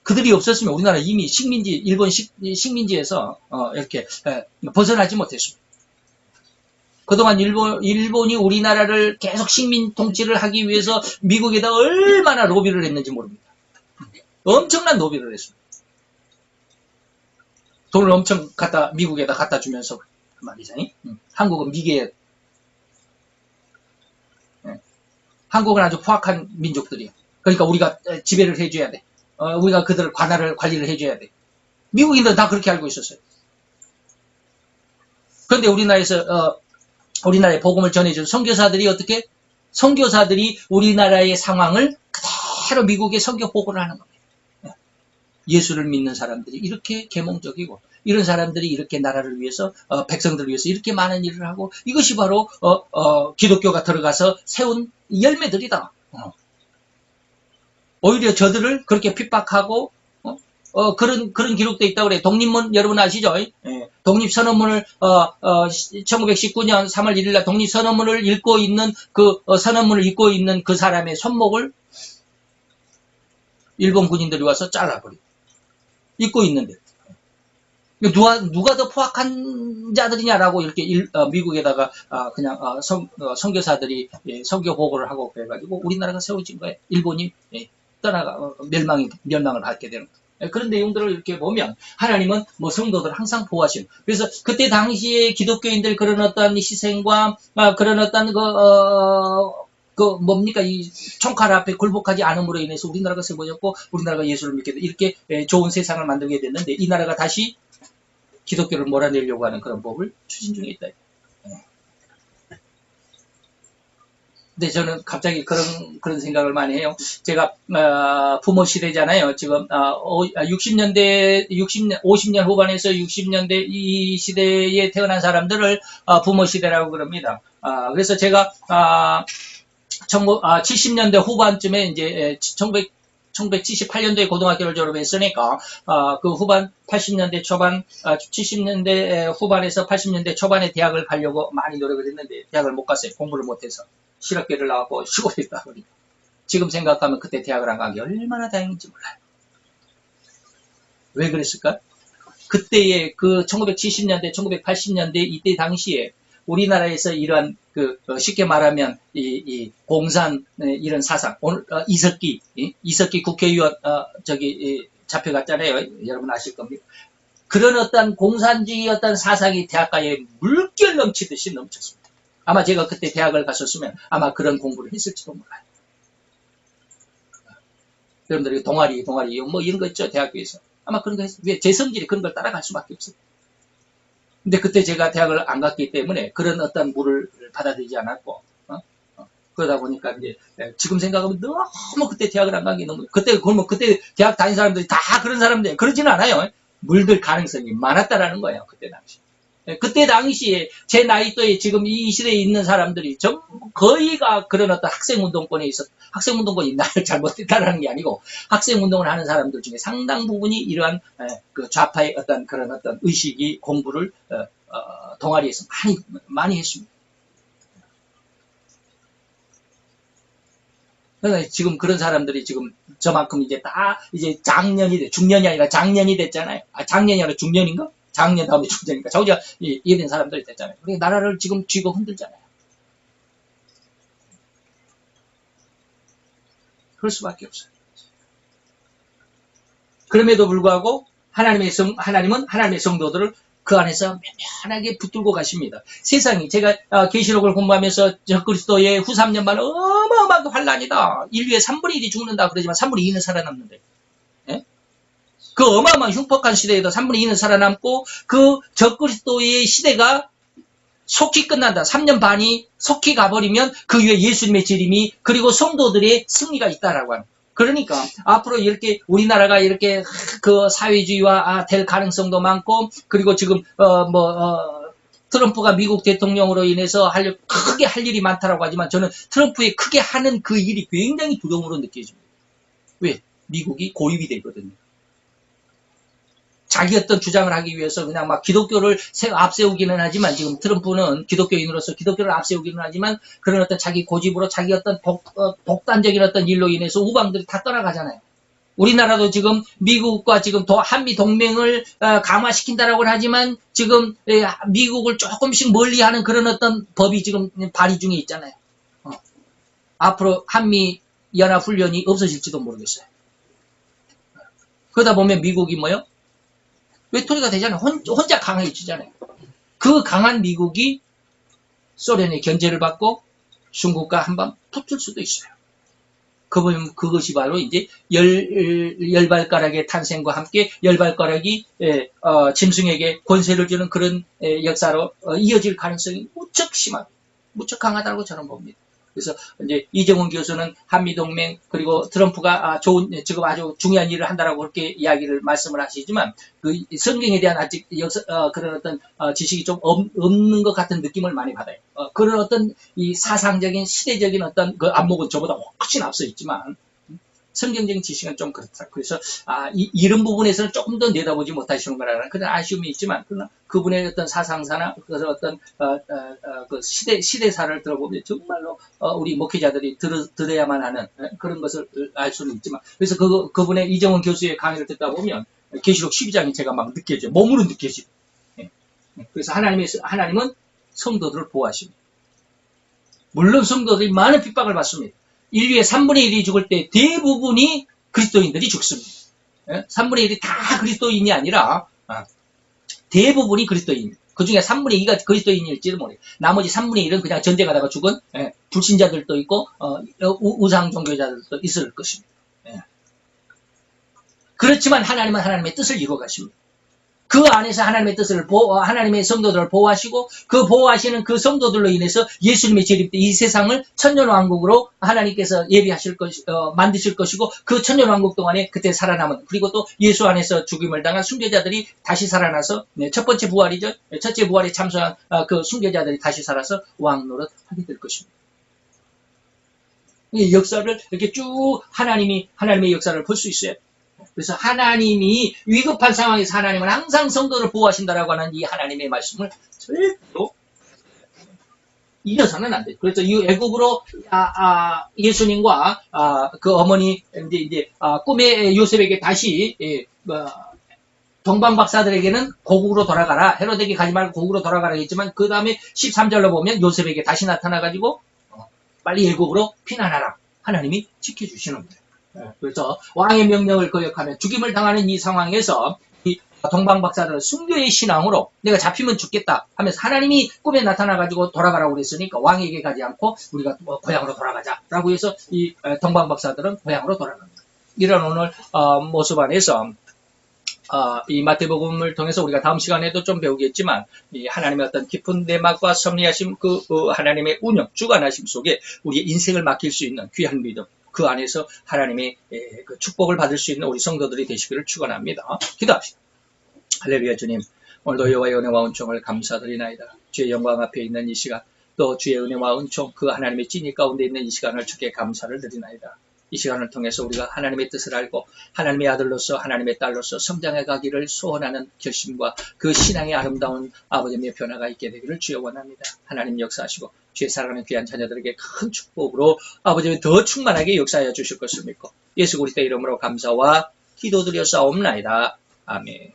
그들이 없었으면 우리나라 이미 일본 식민지에서 이렇게 벗어나지 못했습니다. 그동안 일본이 우리나라를 계속 식민 통치를 하기 위해서 미국에다 얼마나 로비를 했는지 모릅니다. 엄청난 로비를 했습니다. 돈을 엄청 미국에다 갖다 주면서 말이죠. 한국은 미개에 한국은 아주 포악한 민족들이에요. 그러니까 우리가 지배를 해줘야 돼. 우리가 그들을 관리를 해줘야 돼. 미국인들은 다 그렇게 알고 있었어요. 그런데 우리나라에 복음을 전해준 선교사들이 어떻게? 선교사들이 우리나라의 상황을 그대로 미국에 선교 보고를 하는 겁니다. 예수를 믿는 사람들이 이렇게 계몽적이고 이런 사람들이 이렇게 나라를 위해서 백성들을 위해서 이렇게 많은 일을 하고 이것이 바로 기독교가 들어가서 세운 열매들이다. 오히려 저들을 그렇게 핍박하고 그런 기록도 있다고 그래요. 독립문 여러분 아시죠? 독립선언문을 1919년 3월 1일 날 독립선언문을 읽고 있는 선언문을 읽고 있는 그 사람의 손목을 일본 군인들이 와서 잘라버려. 읽고 있는데 누가 더 포악한 자들이냐라고 이렇게 미국에다가 그냥 선교사들이 선교 보고를 하고 그래가지고 우리나라가 세워진 거예요. 일본이 멸망을 받게 되는 거예요. 그런 내용들을 이렇게 보면 하나님은 뭐 성도들을 항상 보호하시는. 그래서 그때 당시에 기독교인들 그런 어떤 희생과 그런 어떤 이 총칼 앞에 굴복하지 않음으로 인해서 우리나라가 세워졌고 우리나라가 예수를 믿게 돼 이렇게 좋은 세상을 만들게 됐는데 이 나라가 다시 기독교를 몰아내려고 하는 그런 법을 추진 중에 있다. 근데 저는 갑자기 그런 생각을 많이 해요. 제가 부모 시대잖아요. 지금 50년 후반에서 60년대 이 시대에 태어난 사람들을 부모 시대라고 그럽니다. 그래서 제가 70년대 후반쯤에 이제 1978년도에 고등학교를 졸업했으니까 그 후반 80년대 초반 70년대 후반에서 80년대 초반에 대학을 가려고 많이 노력을 했는데 대학을 못 갔어요. 공부를 못해서 실업계를 나왔고 시골에 있다 보니까 지금 생각하면 그때 대학을 안 간 게 얼마나 다행인지 몰라요. 왜 그랬을까? 그때의 그 1970년대 1980년대 이때 당시에 우리나라에서 이러한 쉽게 말하면 이 공산 이런 사상 오늘 이석기 국회의원 잡혀갔잖아요. 여러분 아실 겁니다. 그런 어떤 공산주의 어떤 사상이 대학가에 물결 넘치듯이 넘쳤습니다. 아마 제가 그때 대학을 갔었으면 아마 그런 공부를 했을지도 몰라요. 여러분들이 동아리 뭐 이런 거 있죠 대학교에서 아마 그런 거 했어요. 왜 제 성질이 그런 걸 따라갈 수밖에 없어요. 근데 그때 제가 대학을 안 갔기 때문에 그런 어떤 물을 받아들이지 않았고, 그러다 보니까 이제 지금 생각하면 너무 그때 대학을 안 간 게 너무, 그때 대학 다닌 사람들이 다 그런 사람들, 그러지는 않아요. 물들 가능성이 많았다라는 거예요. 그때 당시. 그때 당시에 제 나이 또에 지금 이 시대에 있는 사람들이 전부 거의가 그런 어떤 학생운동권이 나를 잘못했다라는 게 아니고 학생운동을 하는 사람들 중에 상당 부분이 이러한 그 좌파의 어떤 그런 어떤 의식이 공부를 동아리에서 많이 했습니다. 그래서 지금 그런 사람들이 지금 저만큼 이제 다 이제 중년이 아니라 장년이 됐잖아요. 장년이 아니라 중년인가? 작년 다음에 중년이니까 자기가 이해된 사람들이 됐잖아요. 그러니까 나라를 지금 쥐고 흔들잖아요. 그럴 수밖에 없어요. 그럼에도 불구하고 하나님은 하나님의 성도들을 그 안에서 면면하게 붙들고 가십니다. 세상이 제가 계시록을 공부하면서 적그리스도의 후 3년만 어마어마하게 환란이다. 인류의 3분의 1이 죽는다 그러지만 3분의 2는 살아남는데. 예? 그 어마어마한 흉폭한 시대에도 3분의 2는 살아남고 그 적그리스도의 시대가 속히 끝난다. 3년 반이 속히 가버리면 그 위에 예수님의 재림이 그리고 성도들의 승리가 있다라고 하는. 그러니까 앞으로 이렇게 우리나라가 이렇게 그 사회주의화 될 가능성도 많고 그리고 지금 트럼프가 미국 대통령으로 인해서 크게 할 일이 많다라고 하지만 저는 트럼프의 크게 하는 그 일이 굉장히 두려움으로 느껴집니다. 왜? 미국이 고립이 되거든요. 자기 어떤 주장을 하기 위해서 그냥 막 기독교를 앞세우기는 하지만, 지금 트럼프는 기독교인으로서 기독교를 앞세우기는 하지만, 그런 어떤 자기 고집으로 자기 어떤 독단적인 어떤 일로 인해서 우방들이 다 떠나가잖아요. 우리나라도 지금 미국과 지금 한미 동맹을 강화시킨다라고 하지만, 지금 미국을 조금씩 멀리하는 그런 어떤 법이 지금 발의 중에 있잖아요. 앞으로 한미 연합 훈련이 없어질지도 모르겠어요. 그러다 보면 미국이 뭐요? 외톨이가 되잖아요. 혼자 강해지잖아요. 그 강한 미국이 소련의 견제를 받고 중국과 한번 붙을 수도 있어요. 그것이 바로 이제 열발가락의 탄생과 함께 열발가락이 짐승에게 권세를 주는 그런 역사로 이어질 가능성이 무척 심하고 무척 강하다고 저는 봅니다. 그래서 이제 이정훈 교수는 한미동맹, 그리고 트럼프가 지금 아주 중요한 일을 한다라고 그렇게 말씀을 하시지만, 그 성경에 대한 아직 그런 어떤 지식이 좀 없는 것 같은 느낌을 많이 받아요. 그런 어떤 이 사상적인 시대적인 어떤 그 안목은 저보다 훨씬 앞서 있지만, 성경적인 지식은 좀 그렇다. 그래서 이런 부분에서는 조금 더 내다보지 못하시는 거라는 그런 아쉬움이 있지만, 그러나 그분의 어떤 사상사나 그런 어떤 그 시대사를 들어보면 정말로 우리 목회자들이 들어야만 하는 그런 것을 알 수는 있지만, 그래서 그분의 이정훈 교수의 강의를 듣다 보면 계시록 12장이 제가 막 느껴져요. 몸으로 느껴지고. 그래서 하나님은 성도들을 보호하십니다. 물론 성도들이 많은 핍박을 받습니다. 인류의 3분의 1이 죽을 때 대부분이 그리스도인들이 죽습니다. 3분의 1이 다 그리스도인이 아니라 대부분이 그리스도인입니다. 그 중에 3분의 2가 그리스도인일지는 모르겠어요. 나머지 3분의 1은 그냥 전쟁하다가 죽은 불신자들도 있고 우상 종교자들도 있을 것입니다. 그렇지만 하나님은 하나님의 뜻을 이루어 가십니다. 그 안에서 하나님의 뜻을 하나님의 성도들을 보호하시고, 그 보호하시는 그 성도들로 인해서 예수님의 재림 때 이 세상을 천년왕국으로 하나님께서 만드실 것이고, 그 천년왕국 동안에 그때 살아남은, 그리고 또 예수 안에서 죽임을 당한 순교자들이 다시 살아나서, 첫 번째 부활이죠. 첫째 부활에 참석한 그 순교자들이 다시 살아서 왕노릇 하게 될 것입니다. 이 역사를 이렇게 쭉 하나님의 역사를 볼 수 있어요. 그래서 하나님이 위급한 상황에서 하나님은 항상 성도를 보호하신다라고 하는 이 하나님의 말씀을 절대로 잊어서는 안 돼요. 그래서 이 애굽으로 예수님과 그 어머니 이제 꿈의 요셉에게 다시 동방 박사들에게는 고국으로 돌아가라. 헤로데에게 가지 말고 고국으로 돌아가라 했지만, 그 다음에 13절로 보면 요셉에게 다시 나타나가지고 빨리 애굽으로 피난하라. 하나님이 지켜주시는 거예요. 그래서 왕의 명령을 거역하면 죽임을 당하는 이 상황에서 이 동방박사들은 순교의 신앙으로 내가 잡히면 죽겠다 하면서 하나님이 꿈에 나타나가지고 돌아가라고 그랬으니까 왕에게 가지 않고 우리가 고향으로 돌아가자라고 해서 이 동방박사들은 고향으로 돌아갑니다. 이런 오늘 모습 안에서 이 마태복음을 통해서 우리가 다음 시간에도 좀 배우겠지만, 이 하나님의 어떤 깊은 내막과 섭리하심, 그 하나님의 운영, 주관하심 속에 우리의 인생을 맡길 수 있는 귀한 믿음, 그 안에서 하나님의 그 축복을 받을 수 있는 우리 성도들이 되시기를 축원합니다. 기도합시다. 할렐루야. 주님, 오늘도 여호와의 은혜와 은총을 감사드리나이다. 주의 영광 앞에 있는 이 시간, 또 주의 은혜와 은총, 그 하나님의 진리 가운데 있는 이 시간을 주께 감사를 드리나이다. 이 시간을 통해서 우리가 하나님의 뜻을 알고 하나님의 아들로서 하나님의 딸로서 성장해 가기를 소원하는 결심과 그 신앙의 아름다운 아버지의 변화가 있게 되기를 주여 원합니다. 하나님 역사하시고 주의 사랑하는 귀한 자녀들에게 큰 축복으로 아버지는 더 충만하게 역사하여 주실 것을 믿고 예수 그리스도의 이름으로 감사와 기도드려 싸움나이다. 아멘.